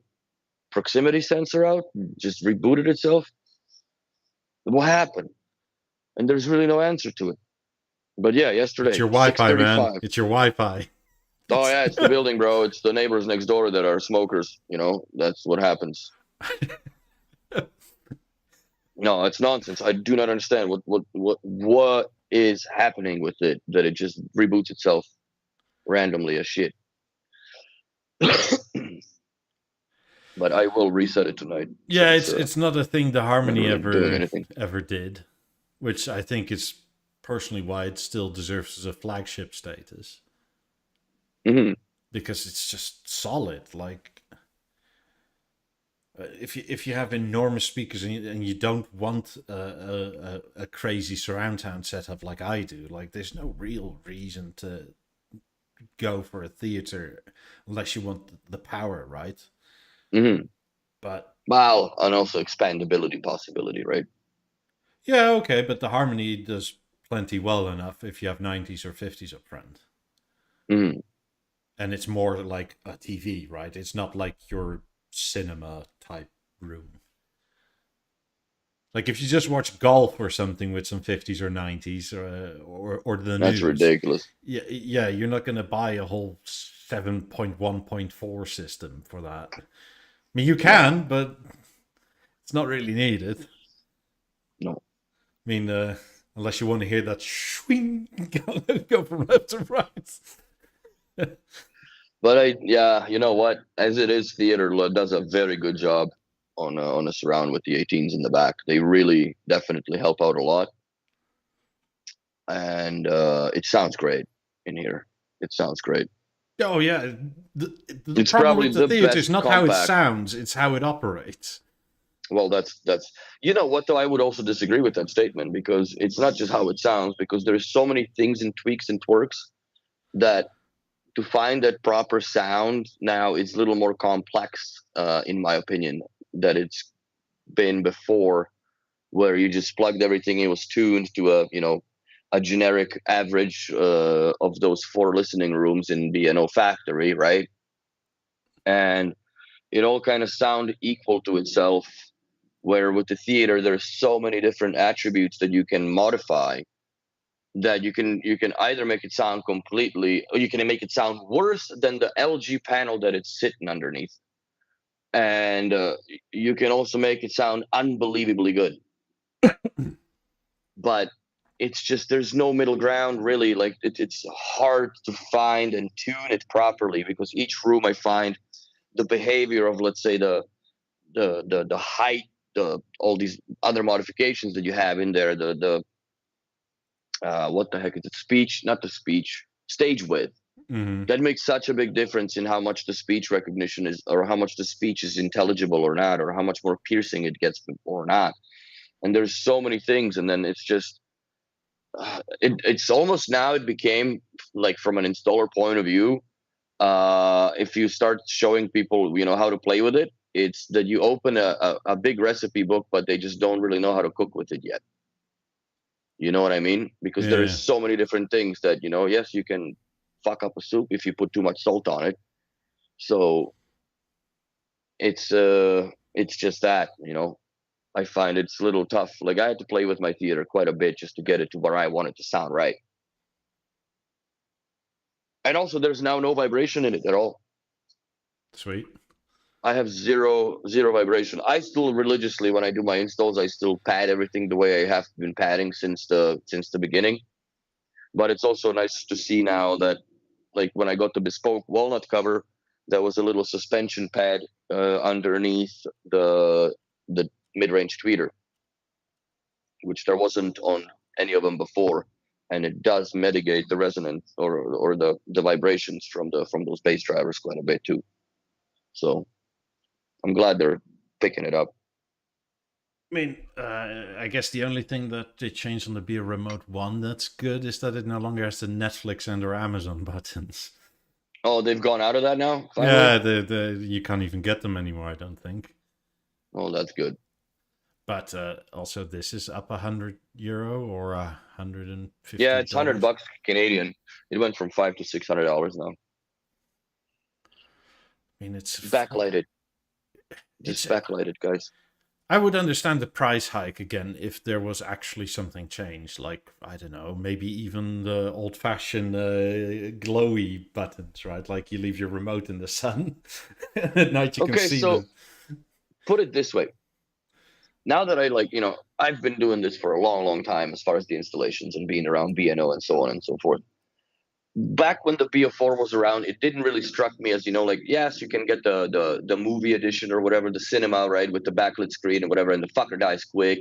proximity sensor out? Just rebooted itself? What happened? And there's really no answer to it. But yeah, It's yesterday, your Wi Fi, man. 6:35. It's your Wi Fi. Oh yeah, it's the building, bro. It's the neighbors next door that are smokers. That's what happens. No, it's nonsense. I do not understand what is happening with it that it just reboots itself randomly as shit. But I will reset it tonight. Yeah, Since, it's not a thing the never Harmony really doing anything. ever did, which I think is personally why it still deserves a flagship status Hmm. because it's just solid. Like if you have enormous speakers and you don't want a crazy surround sound setup like I do, like there's no real reason to go for a theater unless you want the power, right? Hmm. But Well, and also expandability possibility, right? yeah, okay, but the Harmony does plenty well enough if you have 90s or 50s up front. Hmm. And it's more like a TV, right? It's not like your cinema type room. Like if you just watch golf or something with some 50s or 90s or the That's news, ridiculous. yeah, you're not going to buy a whole 7.1.4 system for that. I mean, you No, can, but it's not really needed. no. I mean, unless you want to hear that swing go from left to right. But yeah, you know what? As it is, theater does a very good job on a surround with the 18s in the back. They really definitely help out a lot, and it sounds great in here. It sounds great. Oh yeah, the It's problem probably with the the theater is best not how it compact. sounds; it's how it operates. Well, that's you know what though, I would also disagree with that statement because it's not just how it sounds, because there's so many things and tweaks and twerks that to find that proper sound now is a little more complex, in my opinion, that it's been before, where you just plugged everything, it was tuned to a generic average of those four listening rooms in B&O factory, right? And it all kind of sound equal to itself. Where with the theater, there's so many different attributes that you can modify, that you can either make it sound completely, or you can make it sound worse than the LG panel that it's sitting underneath, and you can also make it sound unbelievably good. But it's just there's no middle ground really. Like it's hard to find and tune it properly, because each room I find the behavior of, let's say, the height, all these other modifications that you have in there, the what the heck is it, speech, not the speech, stage width, Hmm. that makes such a big difference in how much the speech recognition is, or how much the speech is intelligible or not, or how much more piercing it gets or not. And there's so many things, and then it's just it's almost, now it became like, from an installer point of view, if you start showing people how to play with it, it's that you open a big recipe book, but they just don't really know how to cook with it yet. You know what I mean? Because there is Yeah, so many different things that, yes, you can fuck up a soup if you put too much salt on it. So it's just that, I find it's a little tough. Like I had to play with my theater quite a bit just to get it to where I want it to sound right. And also, there's now no vibration in it at all. Sweet. I have zero vibration. I still religiously, when I do my installs, I still pad everything the way I have been padding since the beginning. But it's also nice to see now that, like when I got the bespoke walnut cover, there was a little suspension pad underneath the mid-range tweeter, which there wasn't on any of them before, and it does mitigate the resonance or the vibrations from those bass drivers quite a bit too. So I'm glad they're picking it up. I mean, I guess the only thing that they changed on the Beo Remote 1 that's good is that it no longer has the Netflix and or Amazon buttons. Oh, they've gone out of that now? Finally? Yeah, you can't even get them anymore, I don't think. Oh, that's good. But also, this is up €100 or $150. Yeah, it's $100 Canadian. It went from $500 to $600 now. I mean, it's backlighted. Just backlighted, guys. I would understand the price hike again if there was actually something changed, like, I don't know, maybe even the old-fashioned glowy buttons, right? Like you leave your remote in the sun, and at night you can see them. Put it this way. Now that I've been doing this for a long, long time as far as the installations and being around B&O and so on and so forth. Back when the BO4 was around, it didn't really struck me as, yes, you can get the movie edition or whatever, the cinema, right, with the backlit screen and whatever, and the fucker dies quick.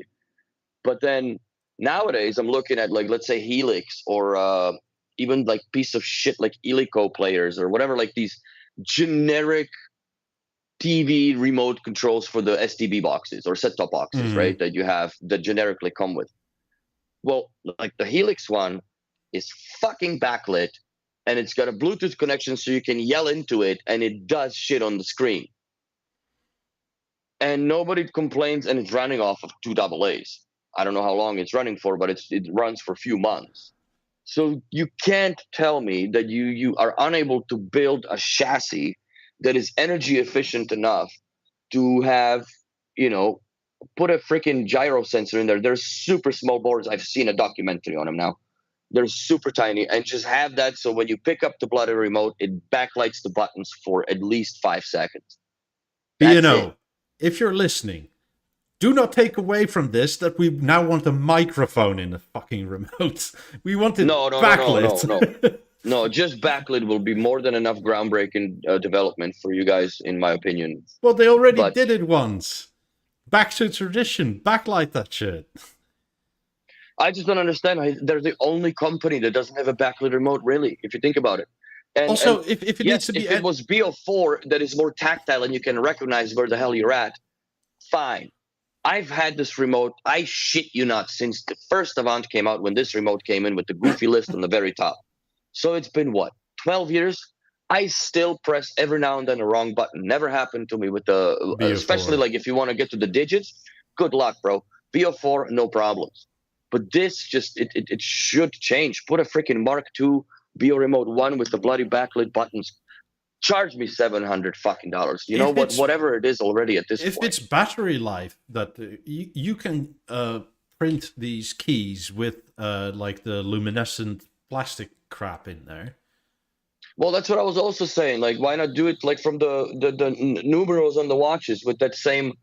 But then nowadays I'm looking at, like, let's say Helix or even like piece of shit like Illico players or whatever, like these generic TV remote controls for the STB boxes or set-top boxes, right, that you have that generically come with. Well, like the Helix one is fucking backlit, and it's got a Bluetooth connection so you can yell into it, and it does shit on the screen. And nobody complains, and it's running off of 2 AA's. I don't know how long it's running for, but it runs for a few months. So you can't tell me that you are unable to build a chassis that is energy efficient enough to have, put a freaking gyro sensor in there. There's super small boards. I've seen a documentary on them now. They're super tiny, and just have that so when you pick up the bloody remote, it backlights the buttons for at least 5 seconds. B&O, if you're listening, do not take away from this that we now want a microphone in the fucking remote. We want it backlit. No, just backlit will be more than enough groundbreaking development for you guys, in my opinion. Well, they already did it once. Back to tradition. Backlight that shit. I just don't understand. They're the only company that doesn't have a backlit remote, really, if you think about it. And, also, if it needs to be... If it was BO4 that is more tactile and you can recognize where the hell you're at, fine. I've had this remote, I shit you not, since the first Avant came out, when this remote came in with the goofy list on the very top. So it's been, 12 years? I still press every now and then the wrong button. Never happened to me with the... especially like if you want to get to the digits, good luck, bro. BO4, no problems. But this it should change. Put a freaking Mark II Beo Remote 1 with the bloody backlit buttons. Charge me $700 fucking dollars. You know what? Whatever it is already at this point. If it's battery life, that you can print these keys with like the luminescent plastic crap in there. Well, that's what I was also saying. Like, why not do it like from the numerals on the watches with that same,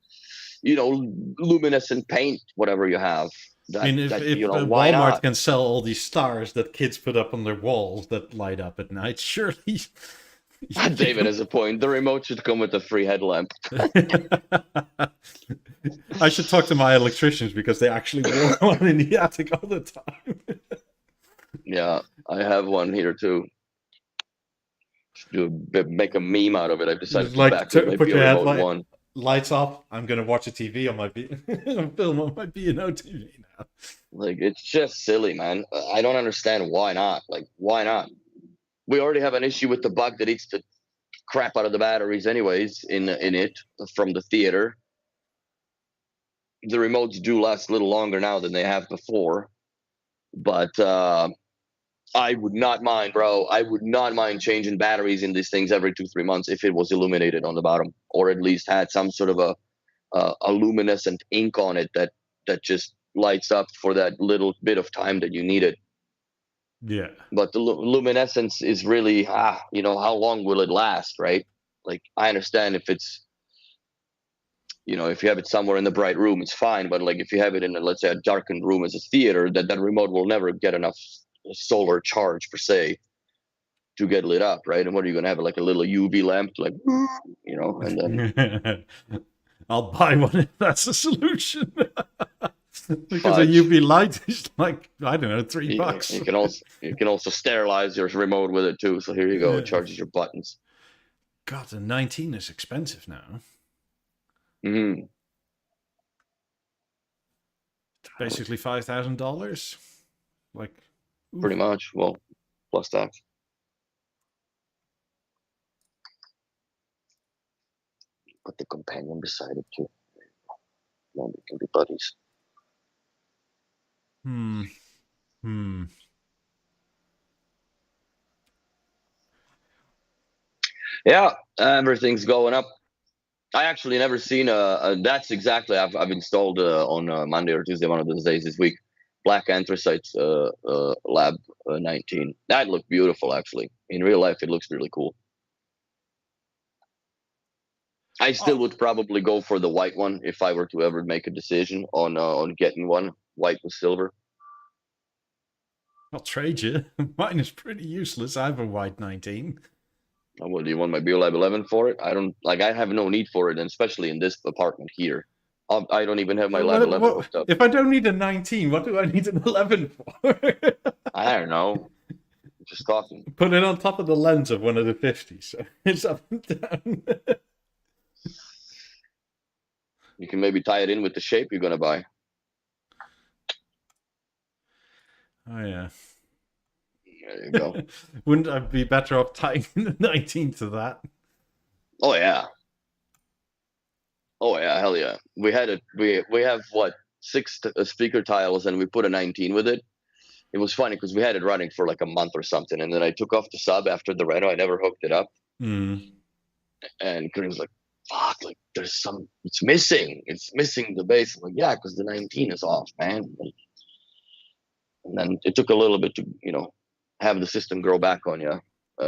luminescent paint, whatever you have. If Walmart can sell all these stars that kids put up on their walls that light up at night, surely... David has a point. The remote should come with a free headlamp. I should talk to my electricians because they actually wear one in the attic all the time. Yeah, I have one here too. Make a meme out of it. I've decided to put your headlight one. Lights off. I'm gonna watch a TV on my film on my B&O TV now. Like, it's just silly, man. I don't understand why not. Like, why not? We already have an issue with the bug that eats the crap out of the batteries, anyways. In it from the theater. The remotes do last a little longer now than they have before, but I would not mind, bro. I would not mind changing batteries in these things every 2-3 months if it was illuminated on the bottom. or at least had some sort of a luminescent ink on it that just lights up for that little bit of time that you need it. Yeah. But the luminescence is really, how long will it last, right? Like, I understand if it's, if you have it somewhere in the bright room, it's fine. But like if you have it in, let's say, a darkened room as a theater, that remote will never get enough solar charge per se to get lit up, right? And what are you going to have, like a little UV lamp, like, and then I'll buy one if that's the solution. Because a fudge. UV light is like, I don't know, $3. You can also sterilize your remote with it too. So here you go, it charges your buttons. God, the 19 is expensive now. Mm-hmm. Basically $5,000. Like, oof. Pretty much. Well, plus tax. Put the companion beside it too. Then we can be buddies. Yeah, everything's going up. I actually never seen that's exactly, I've installed on Monday or Tuesday, one of those days this week, Black Anthracite Lab 19. That looked beautiful, actually. In real life, it looks really cool. I still would probably go for the white one if I were to ever make a decision on getting one, white with silver. I'll trade you. Mine is pretty useless. I have a white 19. Well, do you want my BeoLab 11 for it? I have no need for it, and especially in this apartment here. I don't even have my Lab 11 hooked up. If I don't need a 19, what do I need an 11 for? I don't know. Just talking. Put it on top of the lens of one of the 50s. So it's up and down. You can maybe tie it in with the shape you're going to buy. Oh, yeah. There you go. Wouldn't I be better off tying the 19 to that? Oh yeah. Oh yeah, hell yeah. We had it. We have what, 6 speaker tiles, and we put a 19 with it. It was funny because we had it running for like a month or something, and then I took off the sub after the reno. I never hooked it up, and Kareem's like, "Fuck! Like there's it's missing. It's missing the bass." I'm like, "Yeah, because the 19 is off, man." And then it took a little bit to have the system grow back on you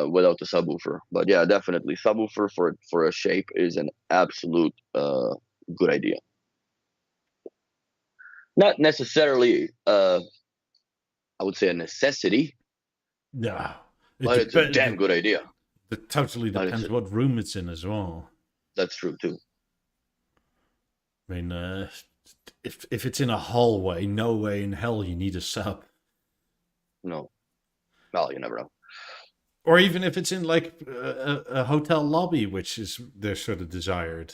without the subwoofer. But yeah, definitely subwoofer for a shape is an absolute good idea. Not necessarily, I would say, a necessity. No, but it's a damn good idea. It totally depends what room it's in as well. That's true too. I mean, if it's in a hallway, no way in hell you need a sub. No. Well, you never know. Or even if it's in like a hotel lobby, which is their sort of desired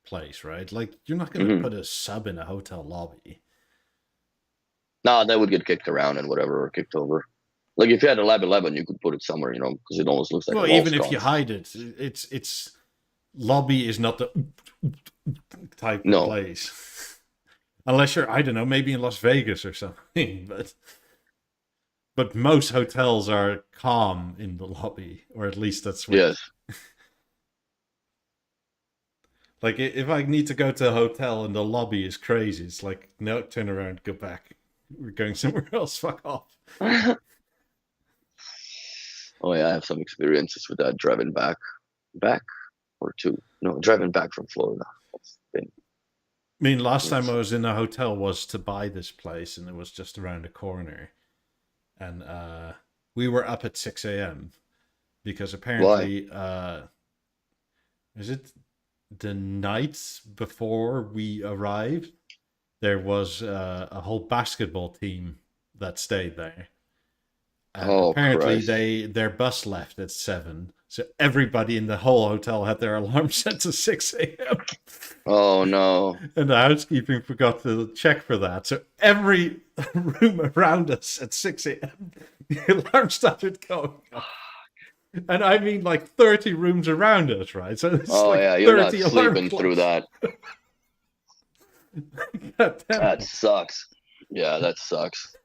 place, right? Like you're not going to put a sub in a hotel lobby. No, that would get kicked around and whatever, or kicked over. Like if you had a Lab 11, you could put it somewhere, because it almost looks like. Well, even if you hide it, it's lobby is not the type of place. Unless you're, I don't know, maybe in Las Vegas or something, But most hotels are calm in the lobby, or at least that's what. Yes. Like if I need to go to a hotel and the lobby is crazy, it's like, no, turn around, go back. We're going somewhere else. Fuck off. Oh yeah, I have some experiences with that driving back or two. No, driving back from Florida. I mean, last time I was in a hotel was to buy this place, and it was just around the corner. And we were up at 6 a.m. because apparently, is it the night before we arrived, there was a whole basketball team that stayed there. And apparently their bus left at 7. So everybody in the whole hotel had their alarm set to 6 a.m. Oh, no. And the housekeeping forgot to check for that. So every room around us at 6 a.m., the alarm started going off. And I mean like 30 rooms around us, right? So it's you're not sleeping through that. That sucks. Yeah, that sucks.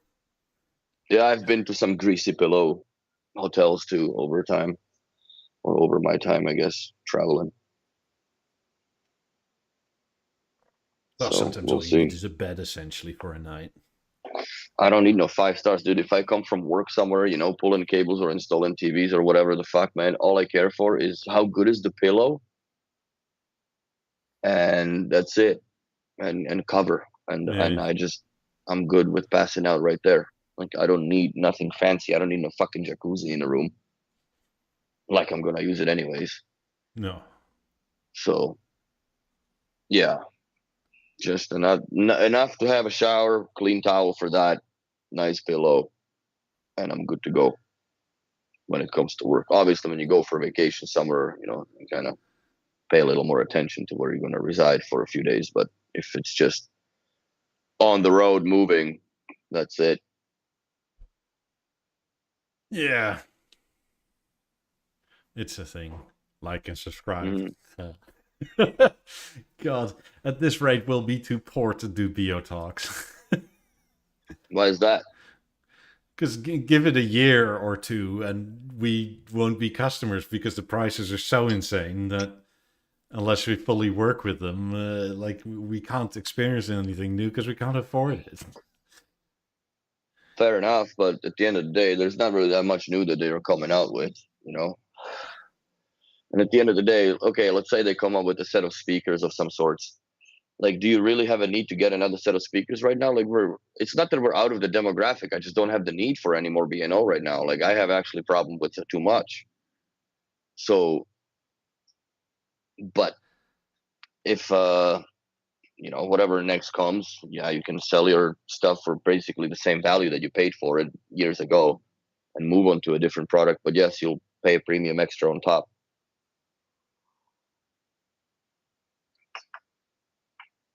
Yeah, I've been to some greasy pillow hotels too over my time, I guess, traveling. Well, So sometimes we'll all you need see. is a bed essentially for a night. I don't need no 5 stars, dude. If I come from work somewhere, pulling cables or installing TVs or whatever the fuck, man, all I care for is how good is the pillow, and that's it, and cover, and Yeah. I'm good with passing out right there. Like I don't need nothing fancy. I don't need no fucking jacuzzi in the room. Like I'm gonna use it anyways. No. So yeah, just enough to have a shower, clean towel for that, nice pillow, and I'm good to go when it comes to work. Obviously, when you go for vacation somewhere, you kind of pay a little more attention to where you're going to reside for a few days. But if it's just on the road moving, that's it. Yeah. It's a thing. Like and subscribe. Mm. God, at this rate, we'll be too poor to do BeoTalks. Why is that? Because give it a year or two, and we won't be customers because the prices are so insane that unless we fully work with them, like we can't experience anything new because we can't afford it. Fair enough, but at the end of the day, there's not really that much new that they're coming out with, And at the end of the day, okay, let's say they come up with a set of speakers of some sorts. Like, do you really have a need to get another set of speakers right now? Like, it's not that we're out of the demographic. I just don't have the need for any more B&O right now. Like, I have actually a problem with it too much. So, but if whatever next comes, yeah, you can sell your stuff for basically the same value that you paid for it years ago and move on to a different product. But yes, you'll pay a premium extra on top.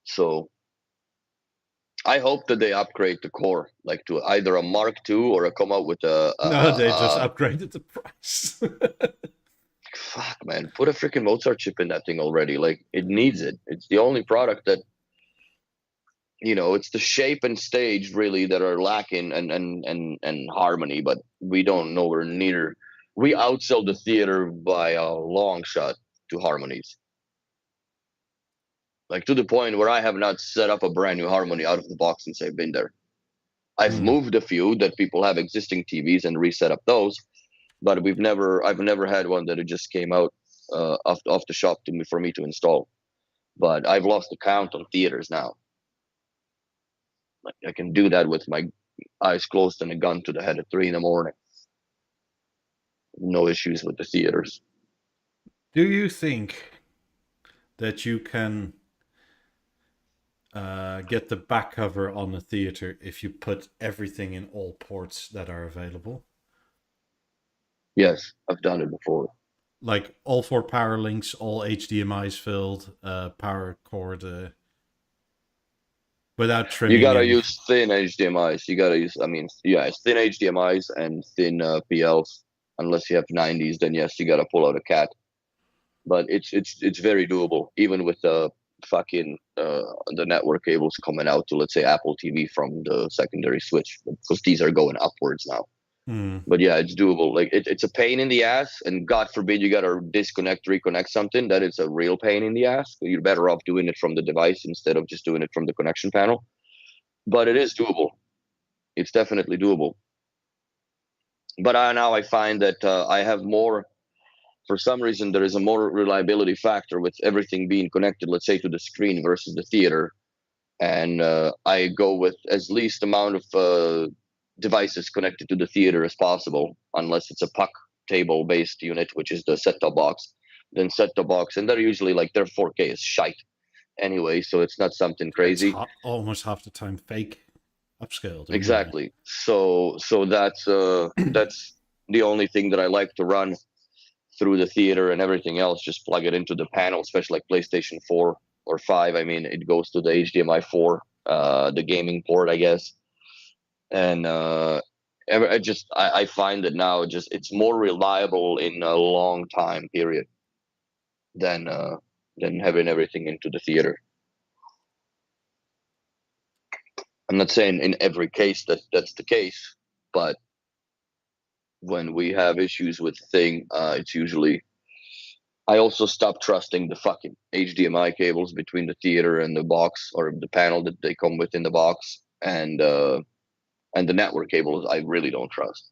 So I hope that they upgrade the core, like to either a Mark II or come out with No, they just upgraded the price. fuck, man, put a freaking Mozart chip in that thing already. Like it needs it. It's the only product that it's the shape and stage really that are lacking and harmony, but we don't nowhere near. We outsell the theater by a long shot to harmonies. Like to the point where I have not set up a brand new harmony out of the box since I've been there. I've Hmm. moved a few that people have existing TVs and reset up those, but I've never had one that it just came out off the shop to me for me to install. But I've lost the count on theaters now. Like I can do that with my eyes closed and a gun to the head at 3 in the morning. No issues with the theaters. Do you think that you can get the back cover on a theater if you put everything in all ports that are available? Yes, I've done it before. Like all four power links, all HDMI's filled, power cord, without You trimming gotta any. use thin HDMIs. You gotta use, I mean, yeah, it's thin HDMIs and thin PLs. Unless you have 90s, then yes, you gotta pull out a cat. But it's very doable, even with the network cables coming out to, let's say, Apple TV from the secondary switch, because these are going upwards now. Hmm. But yeah, it's doable. Like it's a pain in the ass, and God forbid you gotta disconnect, reconnect something. That is a real pain in the ass. You're better off doing it from the device instead of just doing it from the connection panel. But it is doable. It's definitely doable. But now I find that I have more. For some reason, there is a more reliability factor with everything being connected, let's say, to the screen versus the theater. And I go with as least amount of devices connected to the theater as possible, unless it's a puck table based unit, which is the set top box. Then set top box, and they're usually like their 4K is shite anyway, so it's not something It's crazy. almost half the time fake upscaled anyway. Exactly. So that's the only thing that I like to run through the theater, and everything else just plug it into the panel, especially like PlayStation 4 or 5. I mean, it goes to the HDMI 4, the gaming port, I guess. And I find that now it's more reliable in a long time period than having everything into the theater. I'm not saying in every case that's the case, but when we have issues with the thing, it's usually I also stopped trusting the fucking HDMI cables between the theater and the box, or the panel that they come with in the box, and the network cables. I really don't trust.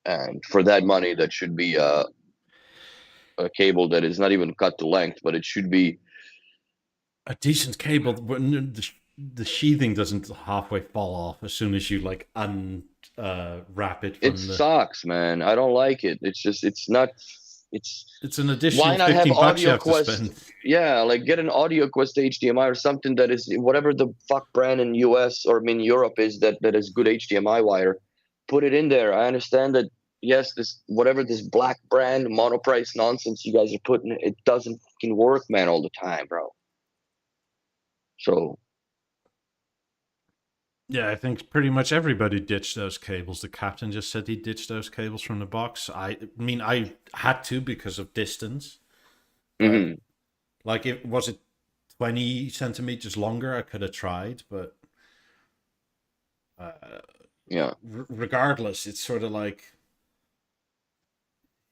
And for that money, that should be a cable that is not even cut to length, but it should be a decent cable when the sheathing doesn't halfway fall off as soon as you like unwrap it it from the. sucks, man. I don't like it. It's just it's not it's It's an additional why not have $15 you Audio have to Quest? spend. Yeah, like get an Audio Quest HDMI or something that is whatever the fuck brand in US or in Europe is that is good HDMI wire. Put it in there. I understand that yes, this whatever this black brand monoprice nonsense you guys are putting, it doesn't fucking work, man, all the time, bro. So Yeah, I think pretty much everybody ditched those cables. The captain just said he ditched those cables from the box. I mean, I had to because of distance. mhm. Like, it was it 20 centimeters longer, I could have tried, but Yeah. regardless, it's sort of like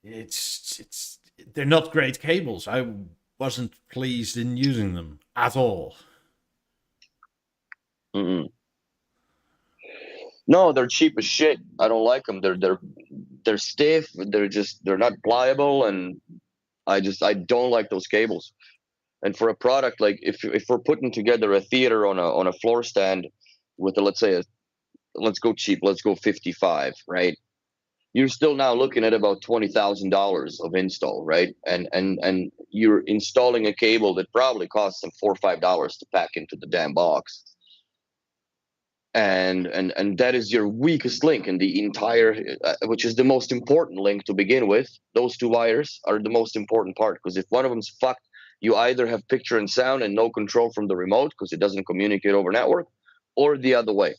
it's they're not great cables. I wasn't pleased in using them at all. Mm-mm. No, they're cheap as shit. I don't like them. They're stiff. They're not pliable, and I don't like those cables. And for a product like if we're putting together a theater on a floor stand with a, let's say let's go cheap, let's go 55, right? You're still now looking at about $20,000 of install, right? And you're installing a cable that probably costs them $4 or $5 to pack into the damn box. And that is your weakest link in the entire which is the most important link to begin with. Those two wires are the most important part, because if one of them's fucked, you either have picture and sound and no control from the remote because it doesn't communicate over network, or the other way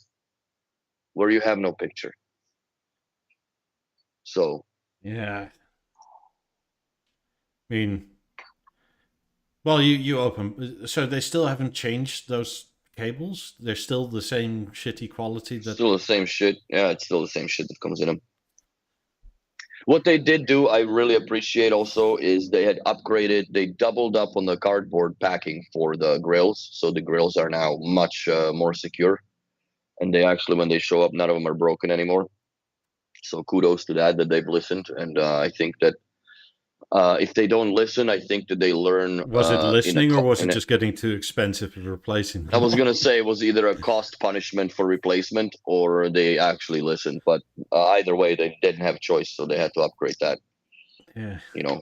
where you have no picture. So Yeah, I mean, well, you open, so they still haven't changed those cables. They're still the same shitty quality that. still the same shit. Yeah, it's still the same shit that comes in them. What they did do, I really appreciate also, is they had upgraded, they doubled up on the cardboard packing for the grills. So the grills are now much more secure. And they actually, when they show up, none of them are broken anymore. So kudos to that they've listened. And I think that if they don't listen, I think that they learn Was it in a, listening, or was it in a. just getting too expensive for replacing I them? was gonna say it was either a cost punishment for replacement or they actually listened. But either way, they didn't have a choice, so they had to upgrade that. Yeah. You know,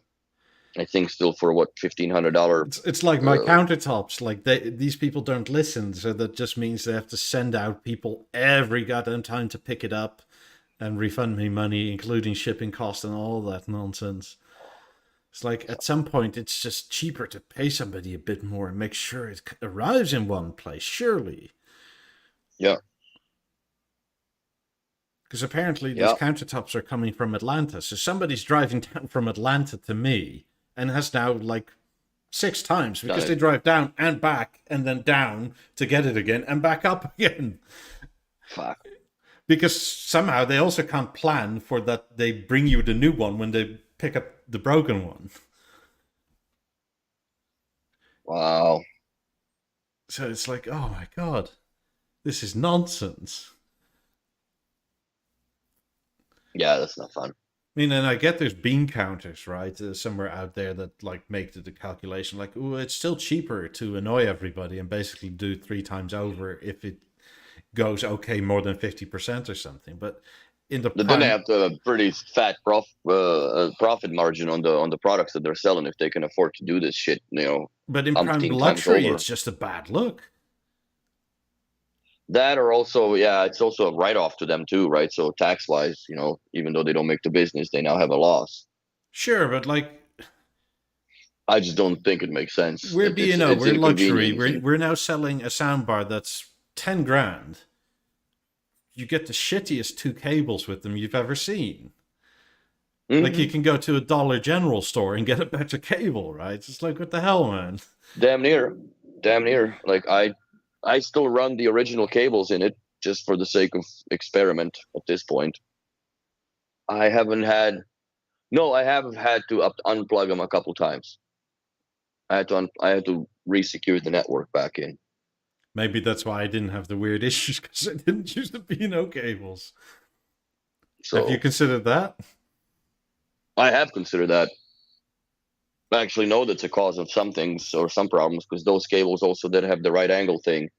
I think still for what $1,500. It's like my countertops. Like these people don't listen, so that just means they have to send out people every goddamn time to pick it up and refund me money, including shipping cost and all that nonsense. It's like at some point it's just cheaper to pay somebody a bit more and make sure it arrives in one place, surely. Yeah. Because apparently these Yeah. countertops are coming from Atlanta. So somebody's driving down from Atlanta to me and has now like 6 times, because they drive down and back and then down to get it again and back up again. Fuck. Because somehow they also can't plan for that they bring you the new one when they pick up the broken one. Wow. So it's like, oh my god, this is nonsense. Yeah, that's not fun. I mean, and I get there's bean counters, right, somewhere out there that like make the calculation like, oh, it's still cheaper to annoy everybody and basically do 3 times over if it goes okay more than 50% or something. But in the Then they have to have a pretty fat profit margin on the products that they're selling if they can afford to do this shit. But in prime umpteen times luxury, over. it's just a bad look. That, or also, yeah, it's also a write-off to them too, right? So tax-wise, even though they don't make the business, they now have a loss. Sure, but like, I just don't think it makes sense. we're B&O, we're luxury. inconvenient. We're now selling a soundbar that's 10 grand. You get the shittiest 2 cables with them you've ever seen. Mhm. Like, you can go to a Dollar General store and get a better cable, right? It's like, what the hell, man? Damn near. Like I still run the original cables in it just for the sake of experiment at this point. I haven't had No, I have had to unplug them a couple times. I had to re-secure the network back in. Maybe that's why I didn't have the weird issues, because I didn't use the B&O cables. So Have you considered that? I have considered that. I actually know that's a cause of some things or some problems, because those cables also that have the right angle thing,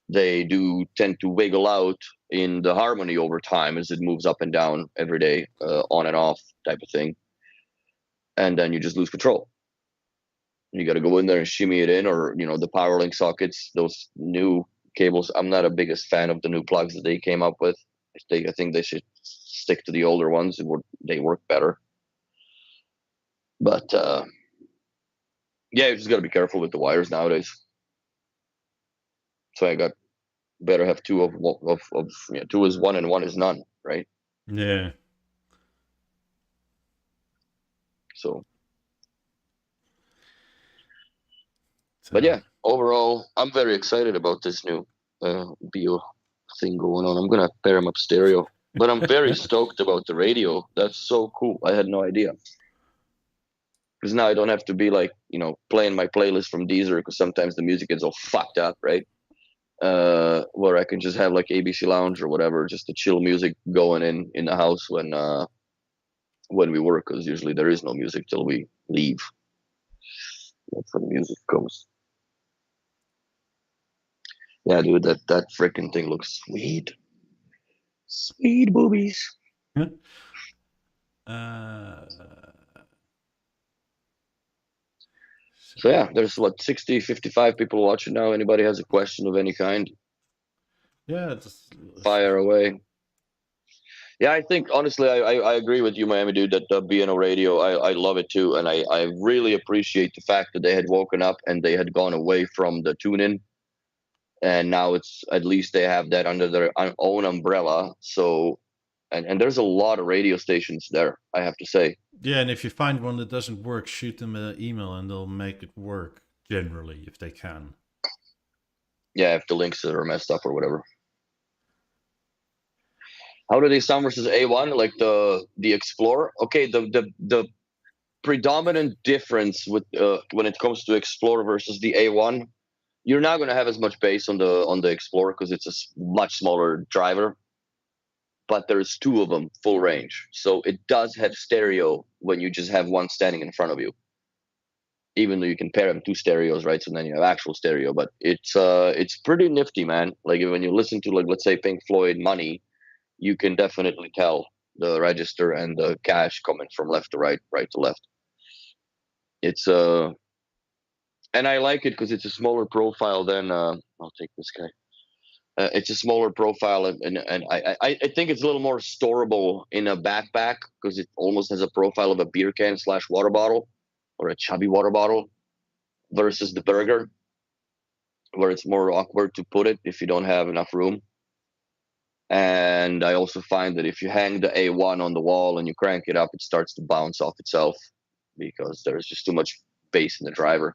they do tend to wiggle out in the harmony over time as it moves up and down every day, on and off type of thing. And then you just lose control. You got to go in there and shimmy it in, or the power link sockets, those new cables. I'm not a biggest fan of the new plugs that they came up with. I think they should stick to the older ones. They work better. But yeah, you just got to be careful with the wires nowadays. So I got better have two of two is one and one is none, right? Yeah. So, but yeah, overall, I'm very excited about this new BeoTalk thing going on. I'm gonna pair them up stereo, but I'm very stoked about the radio. That's so cool. I had no idea, because now I don't have to be like playing my playlist from Deezer, because sometimes the music gets all fucked up, right? Where I can just have like ABC Lounge or whatever, just the chill music going in the house when we work, because usually there is no music till we leave. That's when the music comes. Yeah, dude, that freaking thing looks sweet. Sweet boobies. So yeah, there's 60, 55 people watching now. Anybody has a question of any kind? Yeah, fire away. Yeah, I think honestly, I agree with you, Miami dude, that the B&O radio, I love it too, and I really appreciate the fact that they had woken up and they had gone away from the tune-in, and now it's at least they have that under their own umbrella. So, and there's a lot of radio stations there, I have to say. Yeah, and if you find one that doesn't work, shoot them an email and they'll make it work, generally, if they can. Yeah, if the links are messed up or whatever. How do they sound versus A1? Like the Explorer? Okay, the predominant difference with when it comes to Explorer versus the A1, you're not going to have as much bass on the Explorer, because it's a much smaller driver. But there's two of them full range, so it does have stereo when you just have one standing in front of you. Even though you can pair them two stereos, right? So then you have actual stereo. But it's pretty nifty, man. Like when you listen to, like, let's say Pink Floyd Money, you can definitely tell the register and the cache coming from left to right, right to left. It's and I like it because it's a smaller profile than I'll take this guy. It's a smaller profile, and I think it's a little more storable in a backpack, because it almost has a profile of a beer can / water bottle, or a chubby water bottle, versus the Burger, where it's more awkward to put it if you don't have enough room. And I also find that if you hang the A1 on the wall and you crank it up, it starts to bounce off itself, because there's just too much bass in the driver,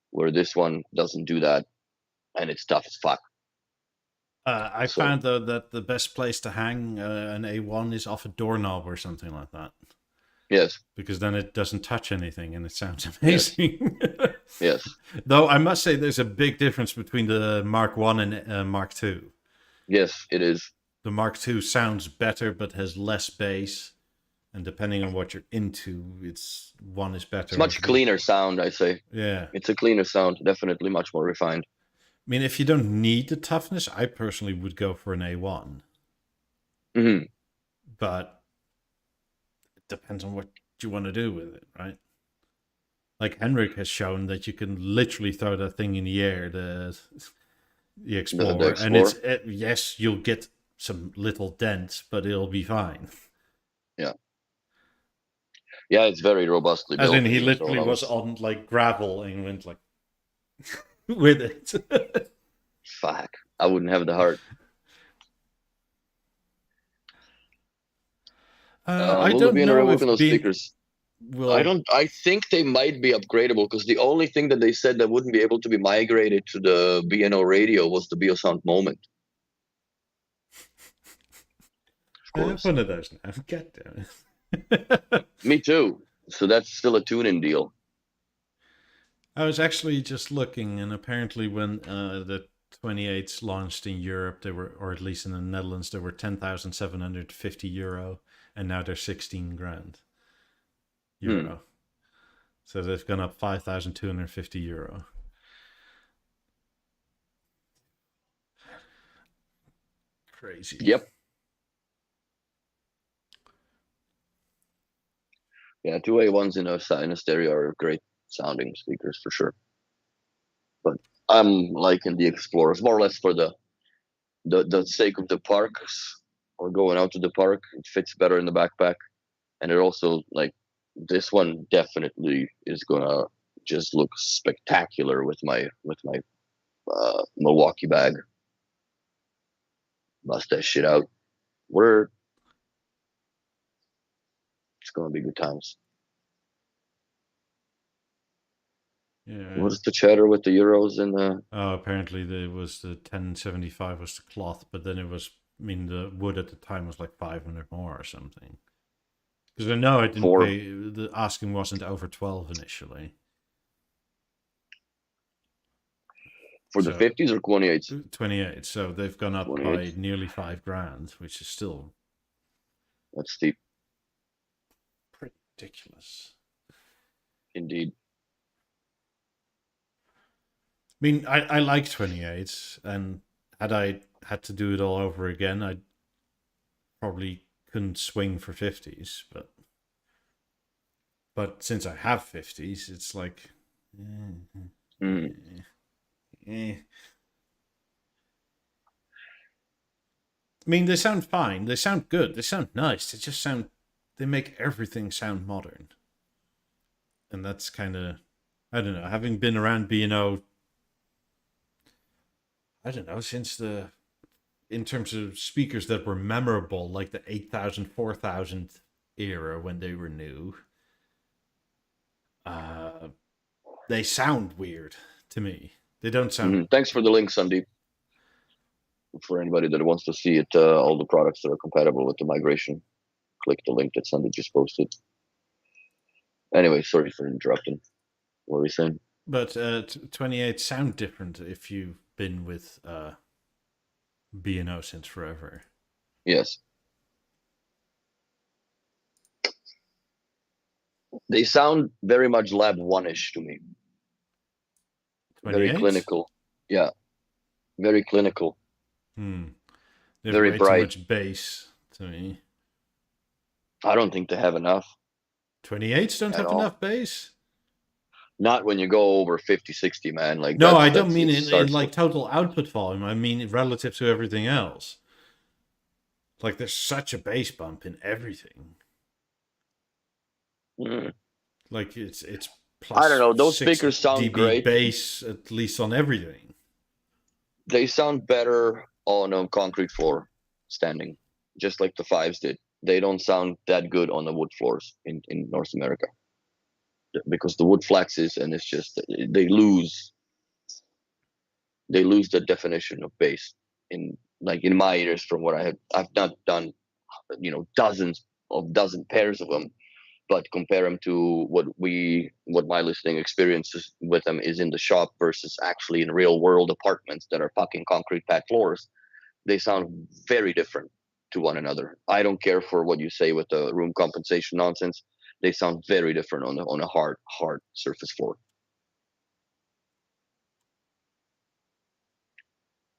where this one doesn't do that, and it's tough as fuck. I found, though, that the best place to hang an A1 is off a doorknob or something like that. Yes. Because then it doesn't touch anything and it sounds amazing. Yes. Yes. Though I must say there's a big difference between the Mark 1 and Mark 2. Yes, it is. The Mark II sounds better but has less bass. And depending on what you're into, one is better. It's much cleaner sound, I say. Yeah. It's a cleaner sound, definitely much more refined. I mean, if you don't need the toughness, I personally would go for an A1. Mm-hmm. But it depends on what you want to do with it, right? Like Henrik has shown that you can literally throw that thing in the air, the Explorer. The Explorer. And yes, you'll get some little dents, but it'll be fine. Yeah. Yeah, it's very robustly built. As in, he literally was on like gravel and went like with it. Fuck, I wouldn't have the heart. I don't know if those speakers. I think they might be upgradable, because the only thing that they said that wouldn't be able to be migrated to the B&O radio was the BeoSound Moment. I have one of those now. God damn it. Me too. So that's still a tune-in deal. I was actually just looking, and apparently when the 28s launched in Europe, they were, or at least in the Netherlands, they were 10,750 euro, and now they're 16 grand euro. So they've gone up 5,250 euro. Crazy. Yep. Yeah, 2A1s in a stereo are great sounding speakers for sure. But I'm liking the Explorers more or less for the sake of the parks or going out to the park. It fits better in the backpack, and it also like this one definitely is gonna just look spectacular with my Milwaukee bag. Bust that shit out. It's gonna be good times. Yeah. What's the chatter with the euros and the? Oh, apparently there was the 1075 was the cloth, but then it was, I mean, the wood at the time was like 500 more or something. Because I know I didn't pay, the asking wasn't over 12 initially. For the 50s or 28s? 28. So they've gone up 28. by nearly 5 grand, which is still. That's steep. Ridiculous. Indeed. I mean, I like 28s, and had I had to do it all over again, I probably couldn't swing for 50s, but since I have 50s, it's like I mean, they sound fine, they sound good, they sound nice, they make everything sound modern. And that's kind of, I don't know, having been around B&O, I don't know, since in terms of speakers that were memorable, like the 8000, 4000 era when they were new, they sound weird to me. They don't sound. Thanks for the link, Sandeep. For anybody that wants to see it, all the products that are compatible with the migration, click the link that Sandeep just posted. Anyway, sorry for interrupting. What were we saying? But 28 sound different if you've been with B&O since forever. Yes. They sound very much Lab 1-ish to me. 28? Very clinical. Yeah. Very clinical. Very way bright. Too much bass to me. I don't think they have enough. 28s don't have enough bass? Not when you go over 50, 60, man. Like no, I don't mean in like total output volume. I mean relative to everything else. Like there's such a bass bump in everything. Like it's plus I don't know. Those speakers sound dB great. Bass at least on everything. They sound better on a concrete floor, standing, just like the 5s did. They don't sound that good on the wood floors in North America. Because the wood flexes and it's just they lose the definition of bass in my ears from what I've not done dozen pairs of them, but compare them to what my listening experiences with them is in the shop versus actually in real world apartments that are fucking concrete pad floors. They sound very different to one another. I don't care for what you say with the room compensation nonsense. They sound very different on a hard surface floor.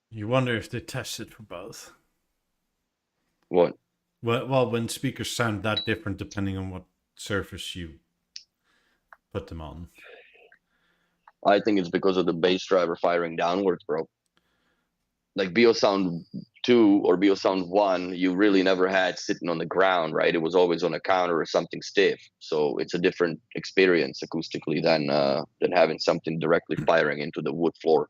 You wonder if they tested for both. What? Well, when speakers sound that different depending on what surface you put them on. I think it's because of the bass driver firing downwards, bro. Like BeoSound 2 or BeoSound 1, you really never had sitting on the ground, right? It was always on a counter or something stiff. So it's a different experience acoustically than having something directly firing into the wood floor.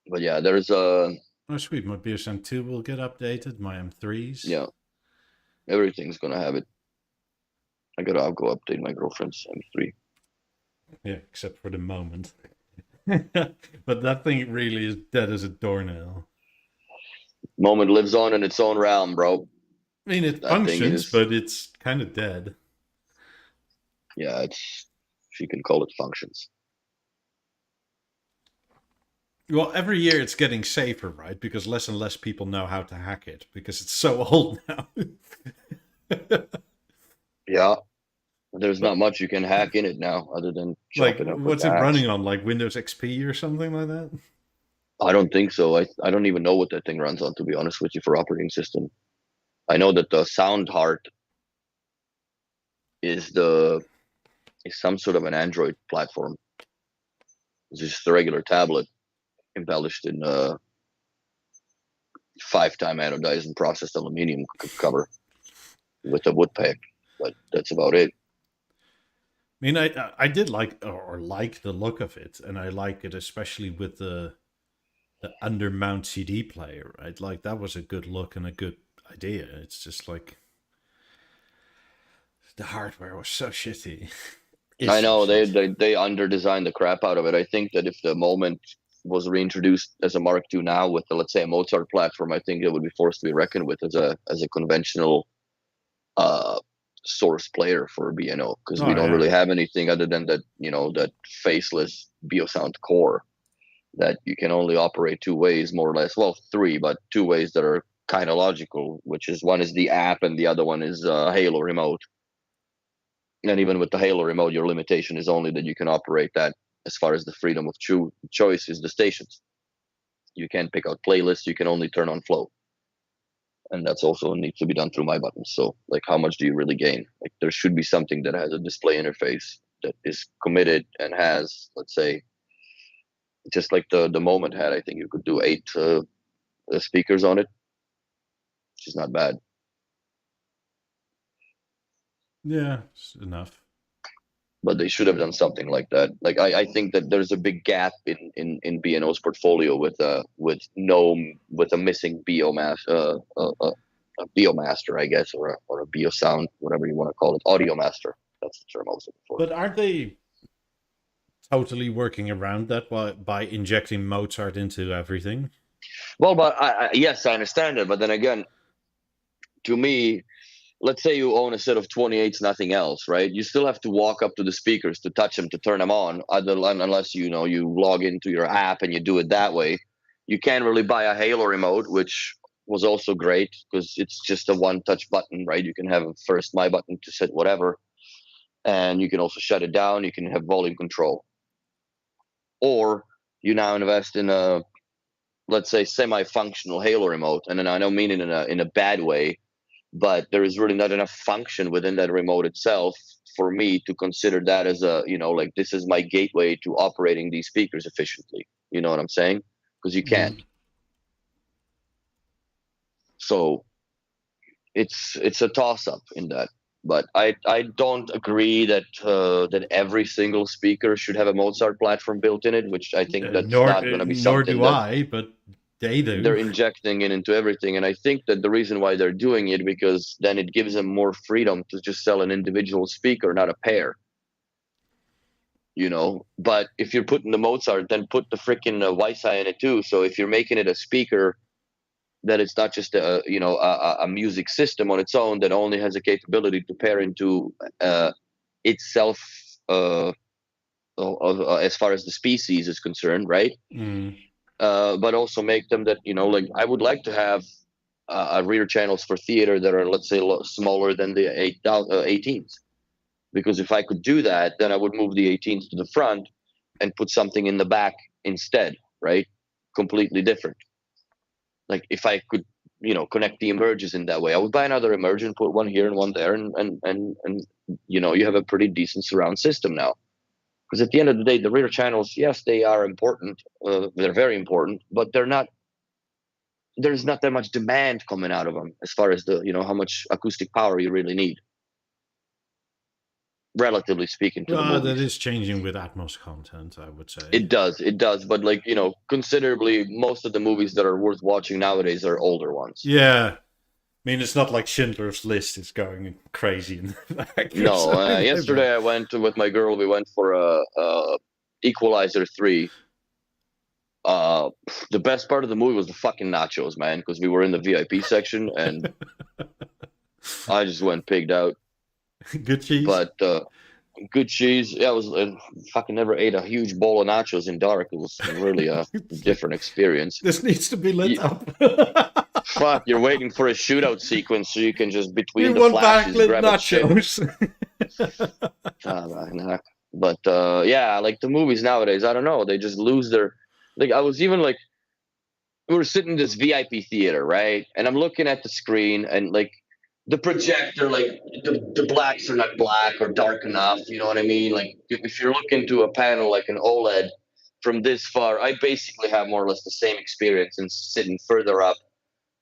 But yeah, there's a... Oh, sweet. My BeoSound 2 will get updated. My M3s. Yeah. Everything's going to have it. I'll go update my girlfriend's M3. Yeah, except for the moment. But that thing really is dead as a doornail. Moment lives on in its own realm, bro. I mean, it That thing functions, is, but it's kind of dead. yeah, it's, if you can call it functions. Well, every year it's getting safer, right? Because less and less people know how to hack it because it's so old now. Yeah, there's But not much you can hack in it now other than like, chopping up with what's the it axe. running on? Like Windows XP or something like that? I don't think so. I don't even know what that thing runs on, to be honest with you, for operating system. I know that the sound heart is the is some sort of an Android platform. It's just a regular tablet embellished in 5-time anodized and processed aluminum cover with a wood pack, but that's about it. I mean, I did like the look of it, and I like it especially with the undermount CD player, right? Like that was a good look and a good idea. It's just like the hardware was so shitty. It's I so know they shitty. they under designed the crap out of it. I think that if the moment was reintroduced as a Mark II now with let's say a Mozart platform, I think it would be forced to be reckoned with as a conventional uh, source player for B&O, because we Oh don't really yeah, have anything other than that, that faceless BeoSound core that you can only operate two ways, more or less. Well, three, but two ways that are kind of logical, which is one is the app and the other one is Halo remote. And even with the Halo remote, your limitation is only that you can operate that as far as the freedom of choice is the stations. You can't pick out playlists. You can only turn on flow. And that's also needs to be done through my buttons. So, like, how much do you really gain? Like, there should be something that has a display interface that is committed and has, let's say, just like the Moment had. I think you could do 8 speakers on it, which is not bad. yeah, it's enough. But they should have done something like that. Like, I think that there's a big gap in B&O's portfolio with a missing a Biomaster, I guess, or a Biosound, whatever you want to call it, Audio Master. That's the term I was looking for. But aren't they totally working around that by injecting Mozart into everything? Well, but yes, I understand it. But then again, to me, let's say you own a set of 28s, nothing else, right? You still have to walk up to the speakers to touch them to turn them on, unless you log into your app and you do it that way. You can't really buy a Halo remote, which was also great because it's just a one-touch button, right? You can have first my button to set whatever, and you can also shut it down. You can have volume control, or you now invest in a, let's say, semi-functional Halo remote, and then I don't mean it in a bad way, but there is really not enough function within that remote itself for me to consider that as a, like, this is my gateway to operating these speakers efficiently. You know what I'm saying? Because you can't. Mm. So it's a toss up in that. But I don't agree that that every single speaker should have a Mozart platform built in it, which I think that's not going to be Nor something do that I, but they they're do. injecting it into everything. And I think that the reason why they're doing it, because then it gives them more freedom to just sell an individual speaker, not a pair. But if you're putting the Mozart, then put the freaking Wi-Fi in it too. So if you're making it a speaker, that it's not just a music system on its own that only has a capability to pair into itself, uh, as far as the species is concerned, right? Mm. But also make them that, like, I would like to have rear channels for theater that are, let's say, smaller than the 18s. Because if I could do that, then I would move the 18s to the front and put something in the back instead, right? Completely different. Like, if I could, connect the emerges in that way, I would buy another emerge and put one here and one there, and you have a pretty decent surround system now. Because at the end of the day, the rear channels, yes, they are important. They're very important, but there's not that much demand coming out of them as far as how much acoustic power you really need, relatively speaking, to the Well, that movies. is changing with Atmos content, I would say. It does, but, like, considerably, most of the movies that are worth watching nowadays are older ones. Yeah. I mean, it's not like Schindler's List is going crazy in the back or No, something like that. yesterday I went with my girl. We went for a Equalizer 3. Uh, the best part of the movie was the fucking nachos, man, because we were in the VIP section, and I just went pigged out. Good cheese. But good cheese. Yeah, it was fucking never ate a huge bowl of nachos in dark. It was really a It's like, different experience. this needs to be lit You, up. fuck, you're waiting for a shootout sequence so you can just We between the want flashes backlit grab a chip. nachos. But yeah, like the movies nowadays, I don't know. They just lose their. Like I was even like, we were sitting in this VIP theater, right? And I'm looking at the screen and like the projector, like the blacks are not black or dark enough. You know what I mean? Like if you're looking to a panel like an OLED from this far, I basically have more or less the same experience and sitting further up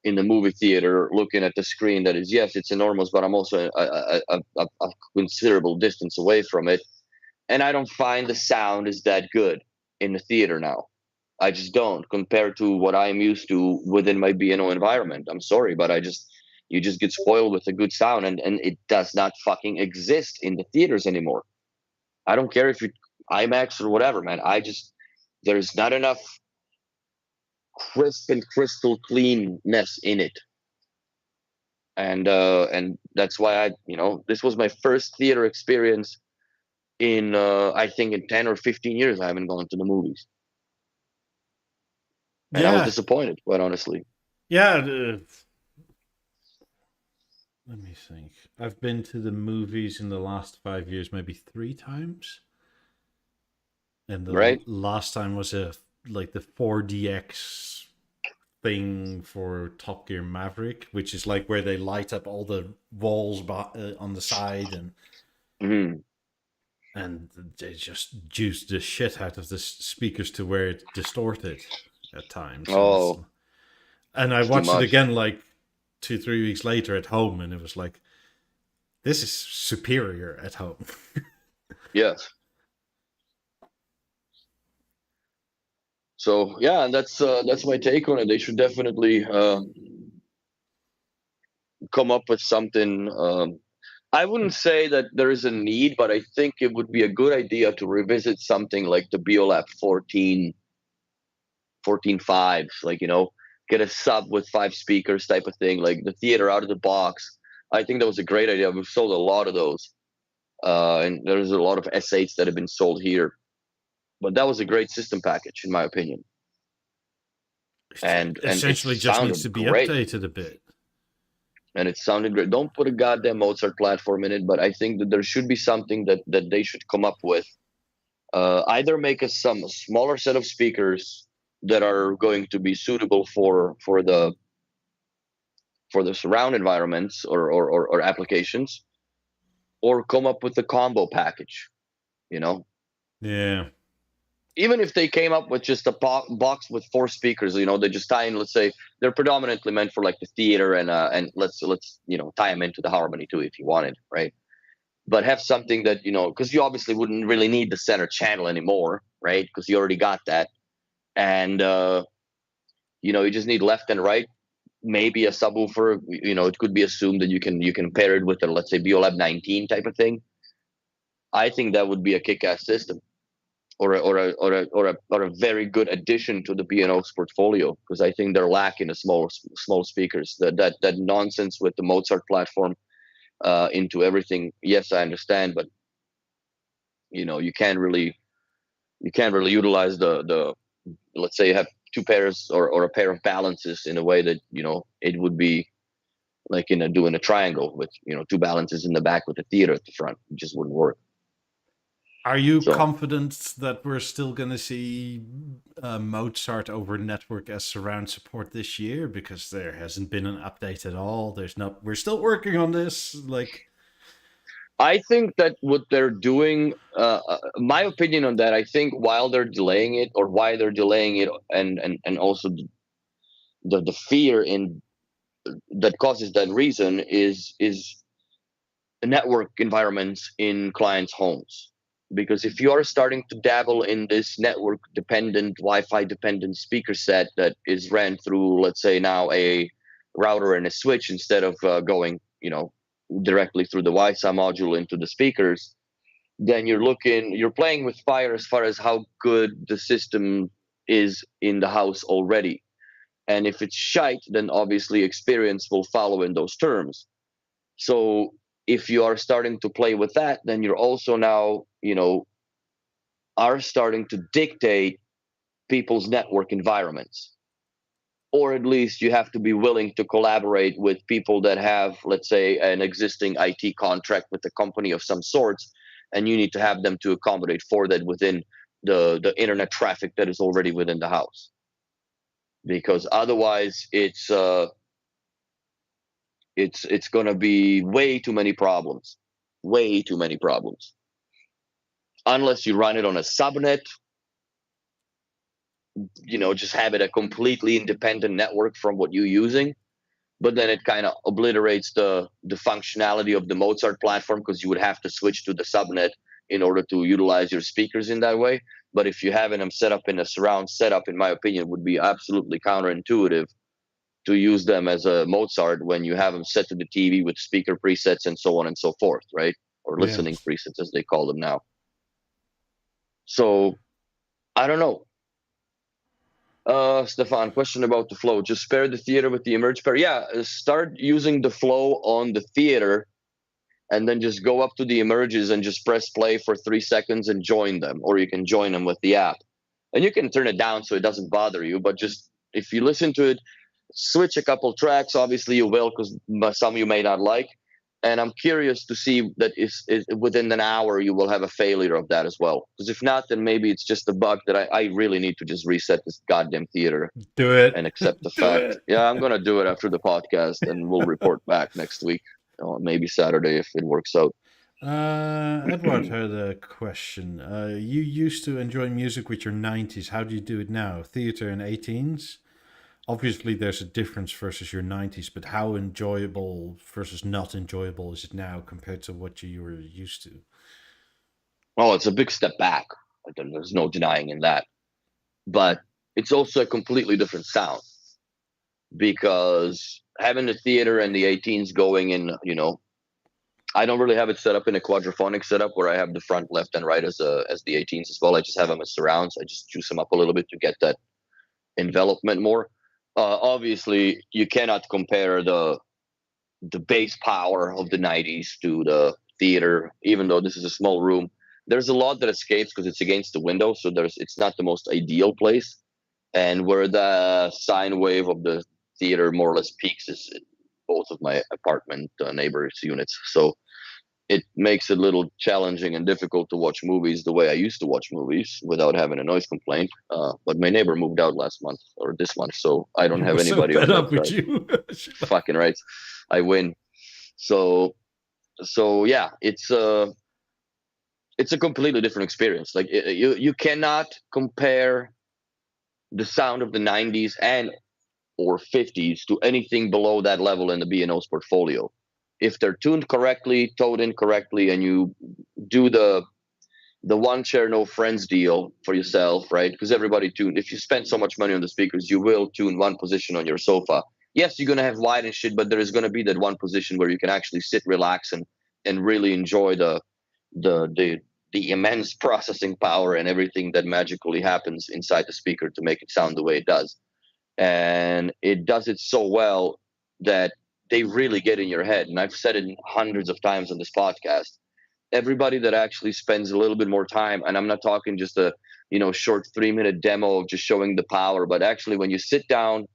in the movie theater looking at the screen that is, yes, it's enormous, but I'm also a considerable distance away from it. And I don't find the sound is that good in the theater now. I just don't compared to what I'm used to within my B&O environment. I'm sorry, but you just get spoiled with a good sound, and it does not fucking exist in the theaters anymore. I don't care if you IMAX or whatever, man. There's not enough crisp and crystal cleanness in it. And that's why this was my first theater experience in I think in 10 or 15 years I haven't gone to the movies. And I was disappointed, quite honestly. Yeah. Let me think. I've been to the movies in the last 5 years maybe 3 times. And the last time was like the 4DX thing for Top Gear Maverick, which is like where they light up all the walls on the side and they just juice the shit out of the speakers to where it distorted at times. Oh, and I watched it again like 2-3 weeks later at home, and it was like, this is superior at home. Yes. So yeah, and that's my take on it. They should definitely come up with something. I wouldn't say that there is a need, but I think it would be a good idea to revisit something like the BeoLab 14.5, like, get a sub with 5 speakers type of thing, like the theater out of the box. I think that was a great idea. We've sold a lot of those. And there's a lot of S8s that have been sold here. But that was a great system package, in my opinion. And essentially it just needs to be great. Updated a bit. And it sounded great. Don't put a goddamn Mozart platform in it, but I think that there should be something that they should come up with. Either make us some smaller set of speakers that are going to be suitable for the surround environments or applications, or come up with a combo package. Yeah. Even if they came up with just a box with 4 speakers, they just tie in. Let's say they're predominantly meant for like the theater, and let's tie them into the harmony too if you wanted, right? But have something that because you obviously wouldn't really need the center channel anymore, right? Because you already got that, and you just need left and right. Maybe a subwoofer. It could be assumed that you can pair it with a, let's say, BeoLab 19 type of thing. I think that would be a kick-ass system. Or a very good addition to the B&O's portfolio, because I think they're lacking a small speakers. That nonsense with the Mozart platform into everything. Yes, I understand, but you can't really utilize the let's say you have 2 pairs or a pair of balances in a way that it would be like doing a triangle with 2 balances in the back with the theater at the front. It just wouldn't work. Are you confident that we're still going to see Mozart over network as surround support this year? Because there hasn't been an update at all. We're still working on this. I think that what they're doing, my opinion on that, I think while they're delaying it, or why they're delaying it, and also the fear that causes that reason is network environments in clients' homes. Because if you are starting to dabble in this network dependent, Wi-Fi dependent speaker set that is ran through, let's say now, a router and a switch instead of going, directly through the Wi-Fi module into the speakers, then you're playing with fire as far as how good the system is in the house already. And if it's shite, then obviously experience will follow in those terms. So if you are starting to play with that, then you're also now, are starting to dictate people's network environments. Or at least you have to be willing to collaborate with people that have, let's say, an existing IT contract with a company of some sorts, and you need to have them to accommodate for that within the internet traffic that is already within the house. Because otherwise, it's going to be way too many problems. Unless you run it on a subnet, just have it a completely independent network from what you're using. But then it kind of obliterates the functionality of the Mozart platform, because you would have to switch to the subnet in order to utilize your speakers in that way. But if you have them set up in a surround setup, in my opinion, would be absolutely counterintuitive to use them as a Mozart when you have them set to the TV with speaker presets and so on and so forth, right? Or listening Yes. presets, as they call them now. So I don't know. Stefan, question about the flow. Just pair the theater with the emerge pair. Yeah, start using the flow on the theater, and then just go up to the emerges and just press play for 3 seconds and join them, or you can join them with the app. And you can turn it down so it doesn't bother you. But just if you listen to it, switch a couple tracks. Obviously, you will, because some you may not like. And I'm curious to see that is within an hour you will have a failure of that as well. Because if not, then maybe it's just a bug that I really need to just reset this goddamn theater Do it. and accept the Do fact. it. Yeah, I'm gonna do it after the podcast, and we'll report back next week, maybe Saturday if it works out. Edward had a question. You used to enjoy music with your 90s. How do you do it now? Theater and 18s? Obviously, there's a difference versus your 90s, but how enjoyable versus not enjoyable is it now compared to what you were used to? Oh, it's a big step back. There's no denying in that. But it's also a completely different sound, because having the theater and the 18s going in, I don't really have it set up in a quadraphonic setup where I have the front, left, and right as the 18s as well. I just have them as surrounds. I just juice them up a little bit to get that envelopment more. Obviously, you cannot compare the bass power of the 90s to the theater, even though this is a small room. There's a lot that escapes because it's against the window, so it's not the most ideal place. And where the sine wave of the theater more or less peaks is in both of my apartment neighbors' units. So it makes it a little challenging and difficult to watch movies the way I used to watch movies without having a noise complaint. But my neighbor moved out last month or this month, so I don't I have was so anybody fed on that up with side. you. Fucking right, I win. So yeah, it's a completely different experience. Like you cannot compare the sound of the 90s and or 50s to anything below that level in the B&O's portfolio. If they're tuned correctly, towed in correctly, and you do the one chair no friends deal for yourself, right? Because everybody tune. If you spend so much money on the speakers, you will tune one position on your sofa. Yes, you're gonna have wide and shit, but there is gonna be that one position where you can actually sit, relax, and really enjoy the immense processing power and everything that magically happens inside the speaker to make it sound the way it does. And it does it so well that they really get in your head. And I've said it hundreds of times on this podcast. Everybody that actually spends a little bit more time, and I'm not talking just a short 3-minute demo of just showing the power, but actually when you sit down,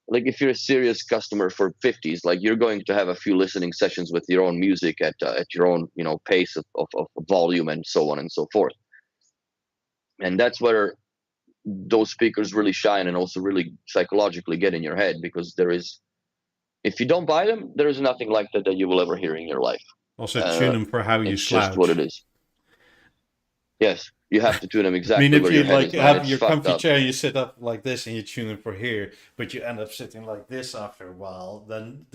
like if you're a serious customer for 50s, like you're going to have a few listening sessions with your own music at your own pace of volume and so on and so forth. And that's where those speakers really shine and also really psychologically get in your head, because if you don't buy them, there is nothing like that you will ever hear in your life. Also, tune them for how you It's just what slouch. it is. Yes, you have to tune them I exactly mean, if where you your head like is, man. have It's your fucked comfy up. chair, you sit up like this, and you tune it for here, but you end up sitting like this after a while, then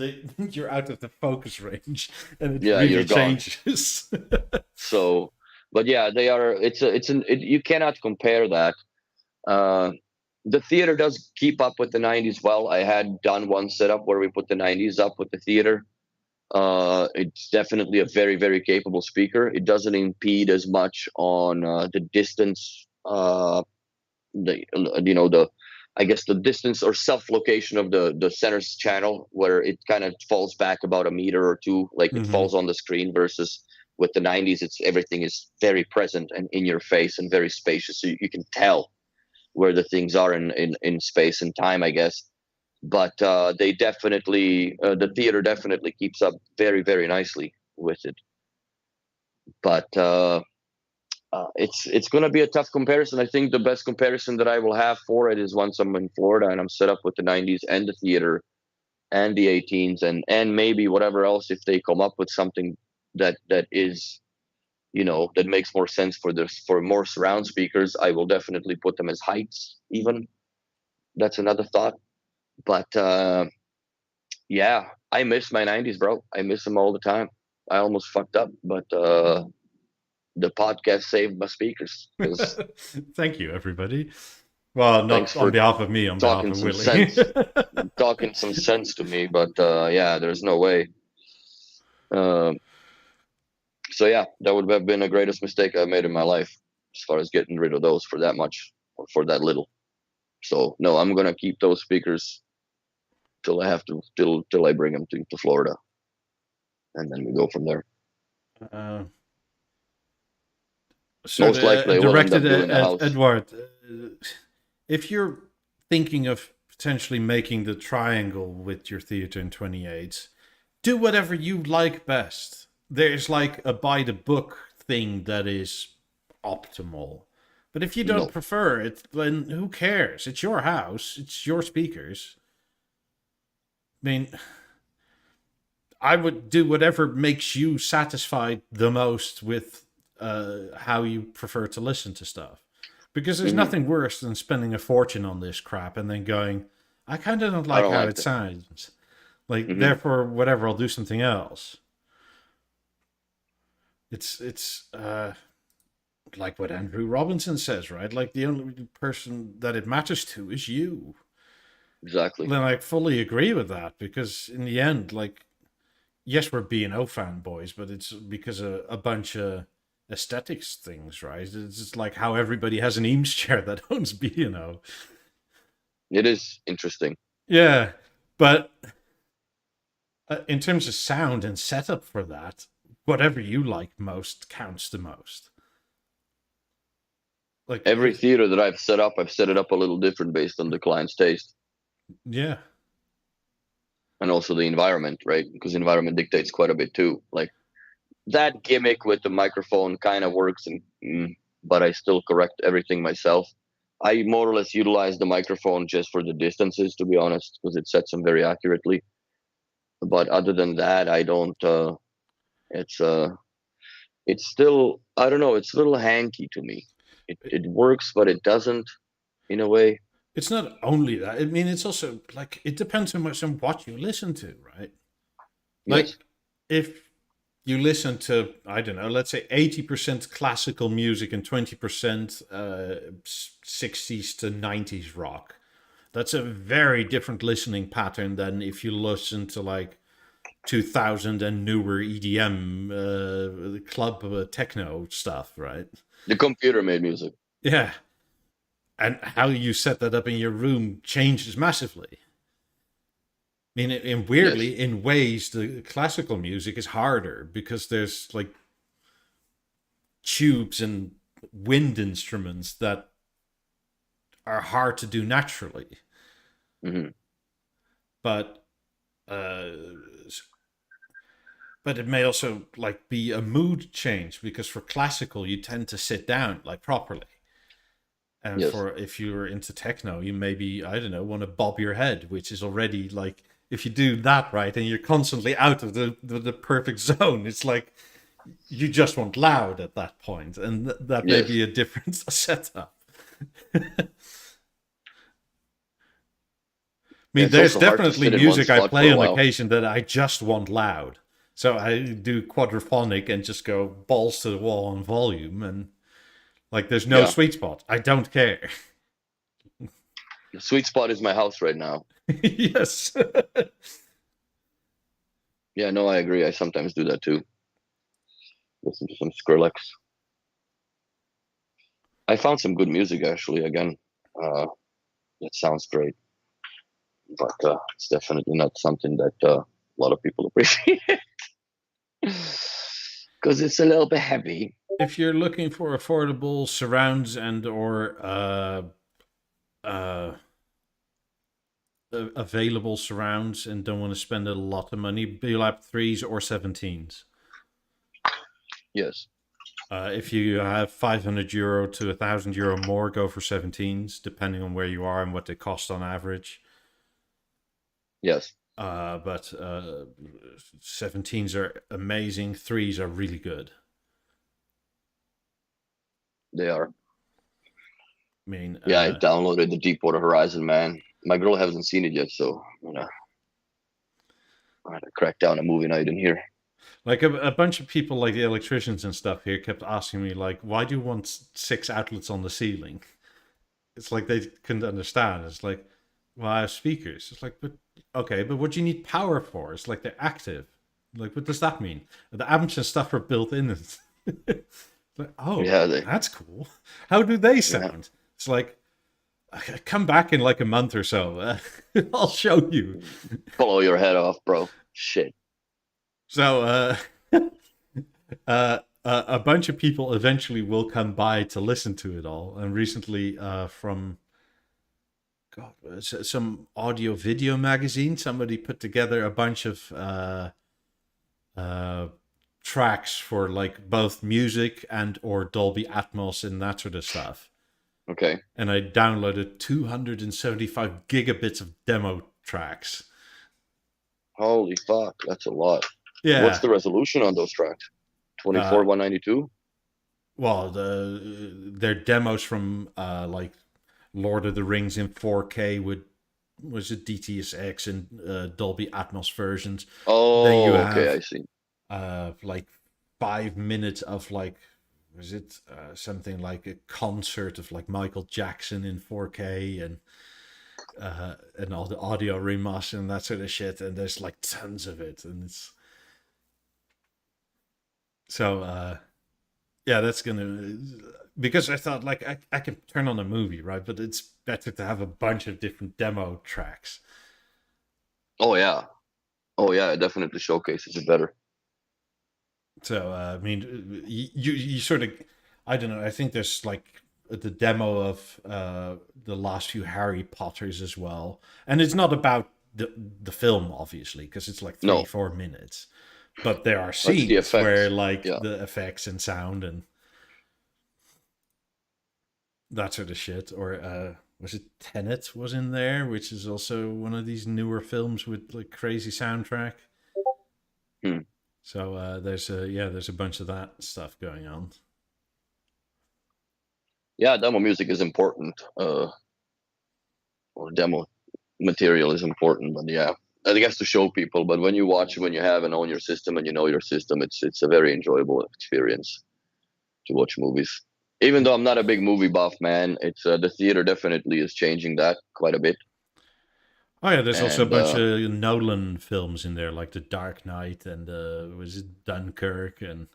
you're out of the focus range, and it Yeah, really you're gone. changes. So, but yeah, they are. You cannot compare that. The theater does keep up with the 90s well. I had done one setup where we put the 90s up with the theater. It's definitely a very, very capable speaker. It doesn't impede as much on the distance, the I guess the distance or self location of the center's channel, where it kind of falls back about a meter or two, like it Mm-hmm. falls on the screen, versus with the 90s, it's everything is very present and in your face and very spacious, so you can tell where the things are in space and time, I guess. But they definitely, the theater definitely keeps up very, very nicely with it. But it's going to be a tough comparison. I think the best comparison that I will have for it is once I'm in Florida and I'm set up with the 90s and the theater and the 18s and maybe whatever else, if they come up with something that is, that makes more sense for more surround speakers, I will definitely put them as heights even. That's another thought. But yeah, I miss my 90s, bro. I miss them all the time. I almost fucked up, but the podcast saved my speakers. Because Thank you, everybody. Well, thanks not on for behalf of me, on behalf talking of some Willie. sense, talking some sense to me. But yeah, there's no way. Um, so yeah, that would have been the greatest mistake I made in my life, as far as getting rid of those for that much or for that little. So no, I'm gonna keep those speakers till I have to, till I bring them to Florida, and then we go from there. uh, so Most likely, I will end directed up doing the at house. Edward, if you're thinking of potentially making the triangle with your theater in 28, do whatever you like best. There's like a by the book thing that is optimal. But if you don't No, prefer it, then who cares? It's your house, it's your speakers. I mean, I would do whatever makes you satisfied the most with how you prefer to listen to stuff. Because there's hmm nothing worse than spending a fortune on this crap and then going, I kind of don't I like don't how like it that. sounds. Like, hmm therefore, whatever, I'll do something else. It's like what Andrew Robinson says, right? Like, the only person that it matters to is you. Exactly. And I fully agree with that because in the end, like, yes, we're B&O fanboys, but it's because of a bunch of aesthetics things, right? It's just like how everybody has an Eames chair that owns B&O. It is interesting. Yeah, but in terms of sound and setup for that, whatever you like most counts the most. Like, Every theater that I've set up, I've set it up a little different based on the client's taste yeah, and also the environment, right? Because the environment dictates quite a bit too. Like that gimmick with the microphone kind of works, but I still correct everything myself. I more or less utilize the microphone just for the distances, to be honest, because it sets them very accurately. But other than that, I don't. It's it's still, I don't know. It's a little hanky to me. It works, but it doesn't in a way. it's not only that. I mean, it's also like it depends so much on what you listen to, right? Yes. Like, if you listen to, I don't know, let's say 80% classical music and 20% 60s to 90s rock. That's a very different listening pattern than if you listen to like 2000 and newer EDM, club techno stuff, right? The computer made music. Yeah. And how you set that up in your room changes massively. I mean, and Yes. weirdly, in ways, the classical music is harder because there's like tubes and wind instruments that are hard to do naturally. hmm But uh, but it may also like be a mood change because for classical you tend to sit down like properly, and Yes. for if you're into techno you maybe, I don't know, want to bob your head, which is already like, if you do that right and you're constantly out of the perfect zone, it's like you just want loud at that point, and that may Yes. be a different setup. I mean, It's there's also hard to definitely sit in one music I spot for play a on while. occasion that I just want loud. So I do quadraphonic and just go balls to the wall on volume, and like there's no Yeah. sweet spot. I don't care. The sweet spot is my house right now. Yes. Yeah, no, I agree. I sometimes do that too. Listen to some Skrillex. I found some good music actually again. Uh, That sounds great, but it's definitely not something that a lot of people appreciate because it's a little bit heavy. If you're looking for affordable surrounds and or uh, available surrounds and don't want to spend a lot of money, BeoLab 3s or 17s. Yes. If you have €500 to €1,000 more, go for 17s, depending on where you are and what they cost on average. Yes. But 17s are amazing. 3s are really good. They are. I mean, Yeah, I downloaded the Deepwater Horizon, man. My girl hasn't seen it yet, so I had to crack down a movie night in here. like a bunch of people, like the electricians and stuff here, kept asking me, like, why do you want 6 outlets on the ceiling? It's like they couldn't understand. It's like, well, I have speakers. It's like, but okay, but what do you need power for? It's like they're active. Like, what does that mean? The amps and stuff are built in. Like, oh, Yeah, that's cool. How do they sound? It's like, come back in like a month or so. I'll show you. Blow your head off, bro. Shit. So, a bunch of people eventually will come by to listen to it all. And recently, from some audio video magazine, somebody put together a bunch of tracks for like both music and or Dolby Atmos and that sort of stuff. Okay. And I downloaded 275 gigabits of demo tracks. Holy fuck, that's a lot. Yeah. What's the resolution on those tracks? 24 192? Well, they're demos from like Lord of the Rings in 4K with, was it DTSX and Dolby Atmos versions. Oh, then you have, okay, I see. Like 5 minutes of like, was it something like a concert of like Michael Jackson in 4K and all the audio remaster and that sort of shit, and there's like tons of it, and it's so yeah, that's gonna, because I thought like I can turn on a movie, right? But it's better to have a bunch of different demo tracks. Oh yeah, it definitely showcases it better. So I mean, you sort of, I don't know. I think there's like the demo of the last few Harry Potters as well, and it's not about the film obviously because it's like 3-4 minutes, but there are scenes where like the effects and sound and that sort of shit. Or was it Tenet was in there, which is also one of these newer films with like crazy soundtrack. So there's a bunch of that stuff going on. Yeah, demo music is important. Or demo material is important, but yeah, I guess to show people. But when you watch, when you have and own your system and you know your system, it's a very enjoyable experience to watch movies. Even though I'm not a big movie buff, man, it's the theater definitely is changing that quite a bit. Oh yeah, there's also a bunch of Nolan films in there, like The Dark Knight and was it Dunkirk, and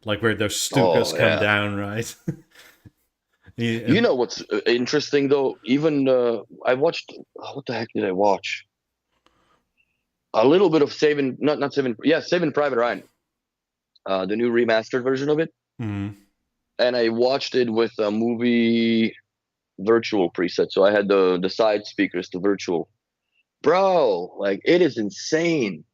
like where those Stukas come down, right? You know what's interesting though? Even I watched, what the heck did I watch? A little bit of Saving Private Ryan, the new remastered version of it. Mm-hmm. And I watched it with a movie virtual preset, so I had the side speakers to virtual. Bro, like it is insane.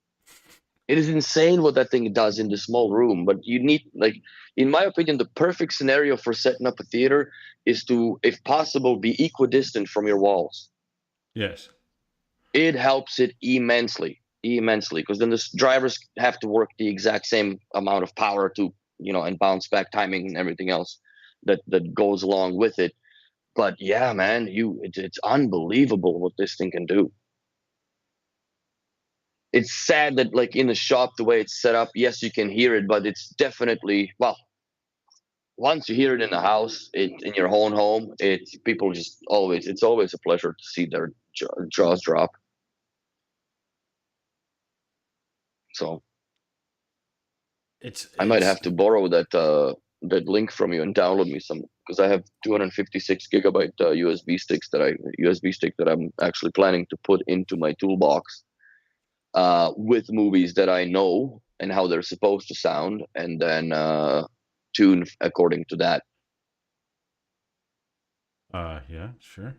It is insane what that thing does in the small room. But you need, like, in my opinion, the perfect scenario for setting up a theater is to, if possible, be equidistant from your walls. Yes. It helps it immensely, because then the drivers have to work the exact same amount of power to, and bounce back timing and everything else that goes along with it. But yeah, man, it's unbelievable what this thing can do. It's sad that like in the shop, the way it's set up, yes, you can hear it, but it's definitely, well, once you hear it in the house, in your own home, it's always a pleasure to see their jaws drop. So I might have to borrow that link from you and download me some because I have 256 gigabyte USB stick that I'm actually planning to put into my toolbox with movies that I know and how they're supposed to sound, and then tune according to that. Yeah, sure.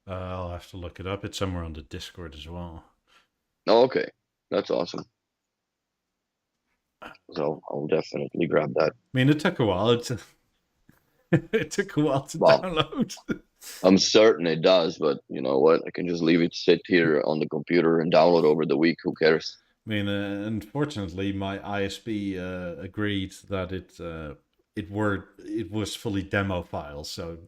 I'll have to look it up. It's somewhere on the Discord as well. Oh, okay, that's awesome. So I'll definitely grab that. I mean, it took a while. It took a while to download. I'm certain it does, but you know what? I can just leave it sit here on the computer and download over the week. Who cares? I mean, unfortunately, my ISP agreed that it was fully demo files. So,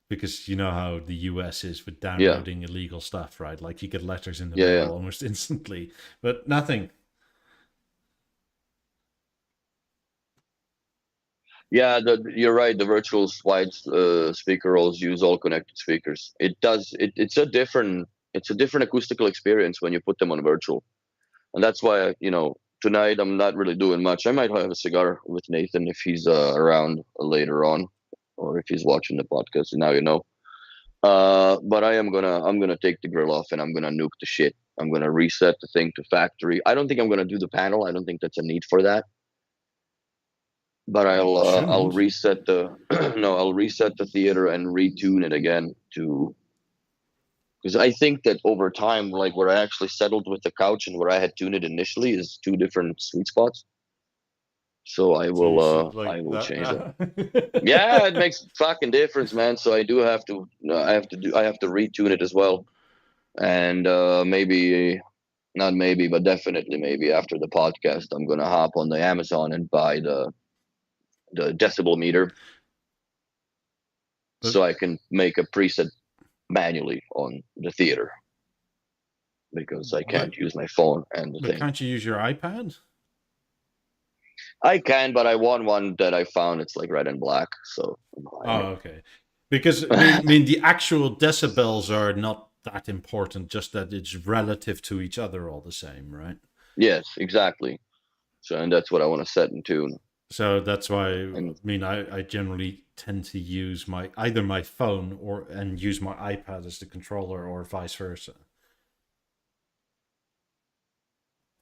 because you know how the US is with downloading illegal stuff, right? Like you get letters in the mail almost instantly, but nothing. Yeah, you're right. The virtual wide speaker rolls use all connected speakers. It does. It's a different acoustical experience when you put them on virtual, and that's why tonight I'm not really doing much. I might have a cigar with Nathan if he's around later on, or if he's watching the podcast. Now you know. But I'm gonna take the grill off and I'm gonna nuke the shit. I'm gonna reset the thing to factory. I don't think I'm gonna do the panel. I don't think that's a need for that. But I'll reset the I'll reset the theater and retune it again because I think that over time, like where I actually settled with the couch and where I had tuned it initially is two different sweet spots. So I will change that. Yeah, it makes fucking difference, man. So I do have to I have to retune it as well. And but definitely maybe after the podcast I'm gonna hop on the Amazon and buy the decibel meter so I can make a preset manually on the theater because I can't use my phone and the thing. Can't you use your iPad? I can, but I want one that I found. It's like red and black. So. Okay. Because I mean, the actual decibels are not that important. Just that it's relative to each other, all the same, right? Yes, exactly. So, and that's what I want to set and tune. So that's why I generally tend to use either my phone and use my iPad as the controller, or vice versa.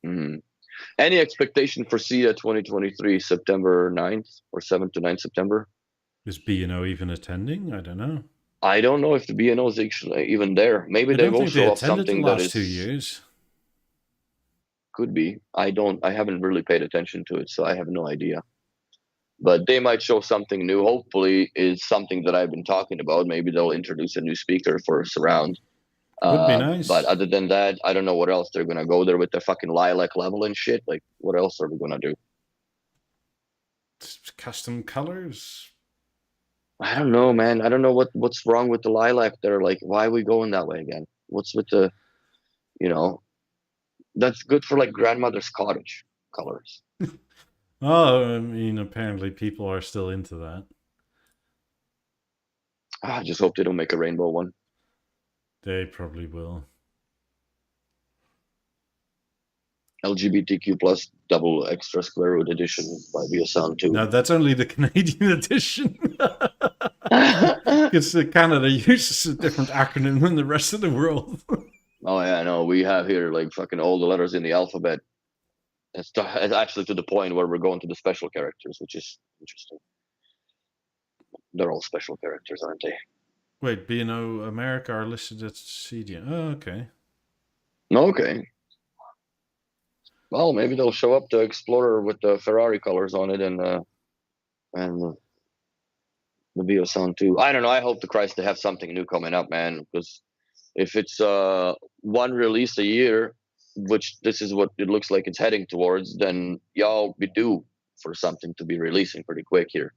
Mm-hmm. Any expectation for SIA 2023, September 9th or 7th to 9th September? Is B&O even attending? I don't know. I don't know if the B&O is actually even there. Maybe they will show up something that is 2 years. Could be. I haven't really paid attention to it, so I have no idea. But they might show something new. Hopefully, is something that I've been talking about. Maybe they'll introduce a new speaker for surround. Would be nice. But other than that, I don't know what else they're gonna go there with the fucking lilac level and shit. Like, what else are we gonna do? Custom colors. I don't know, man. I don't know what's wrong with the lilac. They're like, why are we going that way again? What's with the, that's good for like grandmother's cottage colors. Oh, I mean, apparently people are still into that. I just hope they don't make a rainbow one. They probably will. LGBTQ plus double extra square root edition by BeoTalk 2. No, that's only the Canadian edition. Because Canada uses a different acronym than the rest of the world. Oh yeah, no, we have here like fucking all the letters in the alphabet. It's actually to the point where we're going to the special characters, which is interesting. They're all special characters, aren't they? Wait, B&O America are listed as CDN. Oh, okay. Okay. Well, maybe they'll show up the Explorer with the Ferrari colors on it and the BeoTalk 2. I don't know. I hope to Christ they have something new coming up, man. Because if it's one release a year, which this is what it looks like it's heading towards, then y'all be due for something to be releasing pretty quick here.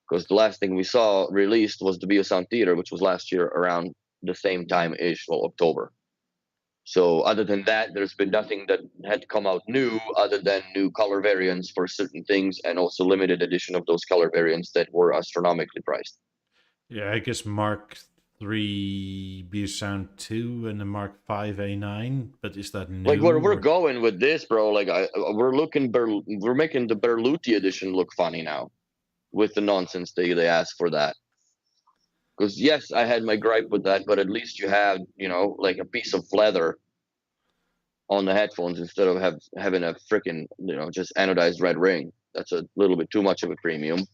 Because the last thing we saw released was the BeoTalk Theater, which was last year around the same time-ish, well, October. So other than that, there's been nothing that had come out new other than new color variants for certain things and also limited edition of those color variants that were astronomically priced. Yeah, I guess Mark 3 BeoTalk 2 and the Mark 5 A9, but is that new? Like we're going with this, bro. Like we're making the Berluti edition look funny now. with the nonsense they ask for that. Because yes, I had my gripe with that, but at least you have, like a piece of leather on the headphones instead of having a freaking, just anodized red ring. That's a little bit too much of a premium.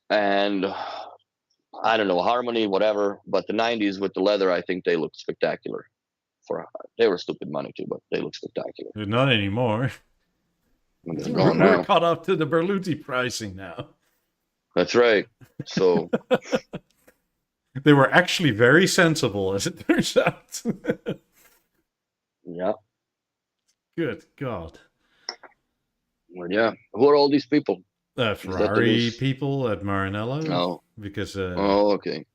And I don't know, harmony, whatever. But the 90s with the leather, I think they look spectacular. They were stupid money too, but they look spectacular. Not anymore. They're gone We're now. caught up to the Berluti pricing now. That's right. So they were actually very sensible, as it turns out. yeah. Good God. Well, yeah. Who are all these people? Ferrari people at Maranello. No. Because oh, okay.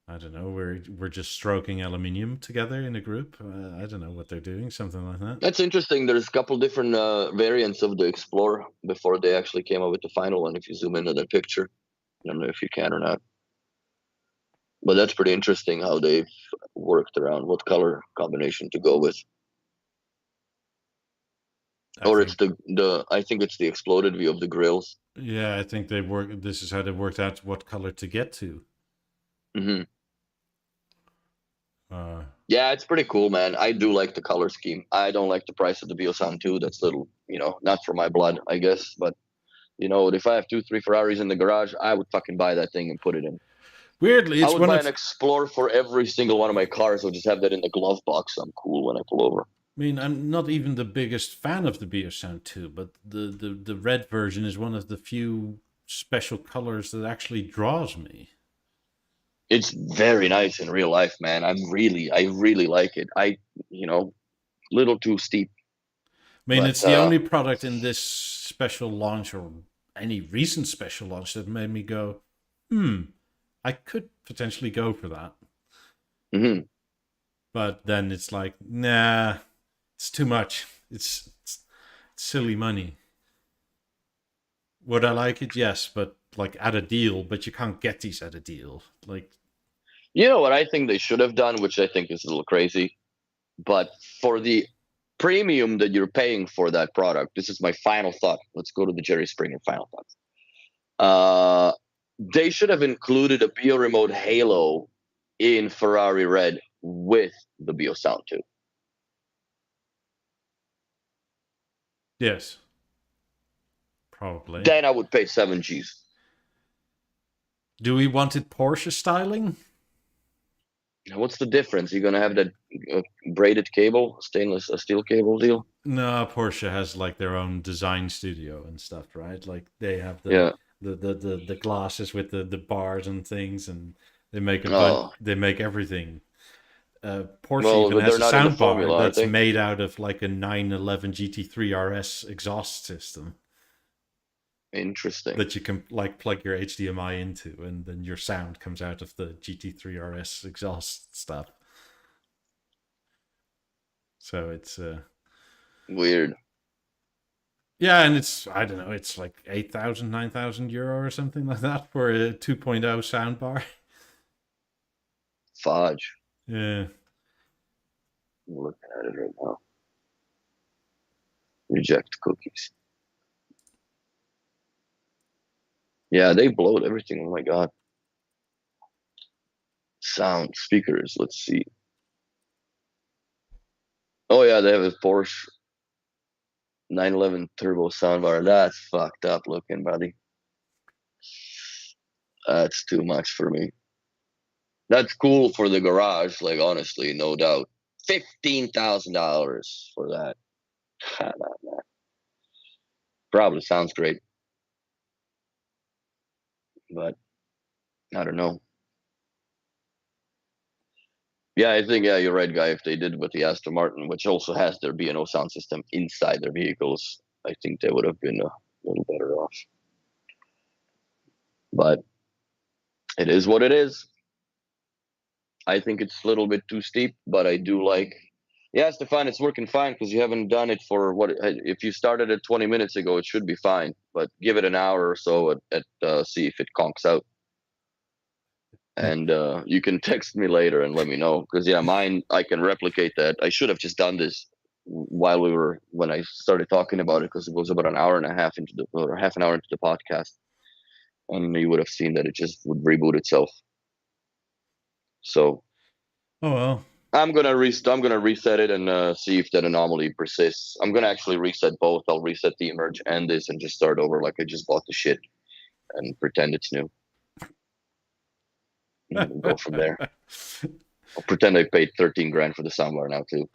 I don't know. We're just stroking aluminium together in a group. I don't know what they're doing. Something like that. That's interesting. There's a couple different variants of the Explorer before they actually came up with the final one. If you zoom into that picture, I don't know if you can or not. But that's pretty interesting how they've worked around what color combination to go with. It's the I think it's the exploded view of the grills. Yeah, I think this is how they worked out what color to get to. Mm-hmm. Yeah, it's pretty cool, man. I do like the color scheme. I don't like the price of the BeoSound 2. That's little, not for my blood, I guess. But, if I have 2-3 Ferraris in the garage, I would fucking buy that thing and put it in. Weirdly, I would buy an Explorer for every single one of my cars. I'll just have that in the glove box. I'm cool when I pull over. I mean, I'm not even the biggest fan of the BeoSound 2, but the red version is one of the few special colors that actually draws me. It's very nice in real life, man. I really like it. Little too steep. I mean, it's the only product in this special launch or any recent special launch that made me go, I could potentially go for that. Mm-hmm. But then it's like, nah, it's too much. It's silly money. Would I like it? Yes, but like at a deal, but you can't get these at a deal. Like, you know what I think they should have done, which I think is a little crazy, but for the premium that you're paying for that product, this is my final thought. Let's go to the Jerry Springer final thoughts. They should have included a BeoRemote Halo in Ferrari Red with the BeoSound 2. yes. Probably. Then I would pay 7 Gs. Do we want it Porsche styling? What's the difference? You're gonna have that braided cable, stainless steel cable deal? No, Porsche has like their own design studio and stuff, right? Like they have the glasses with the bars and things, and they make they make everything. Porsche even has a sound bar that's made out of like a 911 GT3 RS exhaust system. Interesting. That you can like plug your HDMI into, and then your sound comes out of the GT3 RS exhaust stuff. So it's weird. Yeah, and it's, I don't know, it's like 8,000, 9,000 euro or something like that for a 2.0 soundbar. Fudge. Yeah. I'm looking at it right now. Reject cookies. Yeah, they blowed everything. Oh my god. Sound speakers. Let's see. Oh yeah, they have a Porsche 911 turbo soundbar. That's fucked up looking, buddy. That's too much for me. That's cool for the garage, like honestly, no doubt. $15,000 for that. Probably sounds great. But I don't know. Yeah, I think, you're right, Guy. If they did with the Aston Martin, which also has their B&O sound system inside their vehicles, I think they would have been a little better off. But it is what it is. I think it's a little bit too steep, but I do like... Yeah, Stefan, it's working fine because you haven't done it for what? If you started it 20 minutes ago, it should be fine. But give it an hour or so at see if it conks out. And you can text me later and let me know. Because, yeah, mine, I can replicate that. I should have just done this when I started talking about it, because it was about an hour and a half or half an hour into the podcast, and you would have seen that it just would reboot itself. So Oh well. I'm gonna reset it and see if that anomaly persists. I'm gonna actually reset both. I'll reset the emerge and this and just start over like I just bought the shit and pretend it's new. And we'll go from there. I'll pretend I paid 13 grand for the soundbar now too,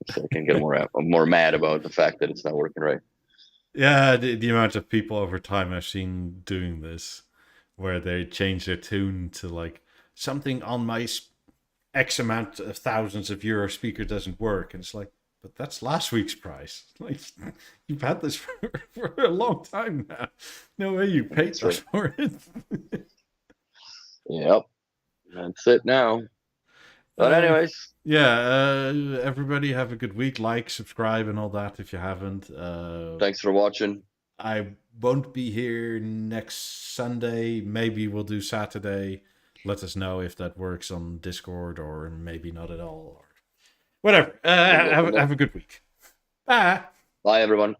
so I can get more mad about the fact that it's not working right. Yeah, the amount of people over time I've seen doing this, where they change their tune to like something on my X amount of thousands of euro speaker doesn't work, and it's like, but that's last week's price. Like, you've had this for a long time now. No way you paid for it. Yep, that's it now. But anyways, everybody have a good week. Like, subscribe, and all that if you haven't. Thanks for watching. I won't be here next Sunday. Maybe we'll do Saturday. Let us know if that works on Discord, or maybe not at all, or whatever. Have a good week. Bye. Bye, everyone.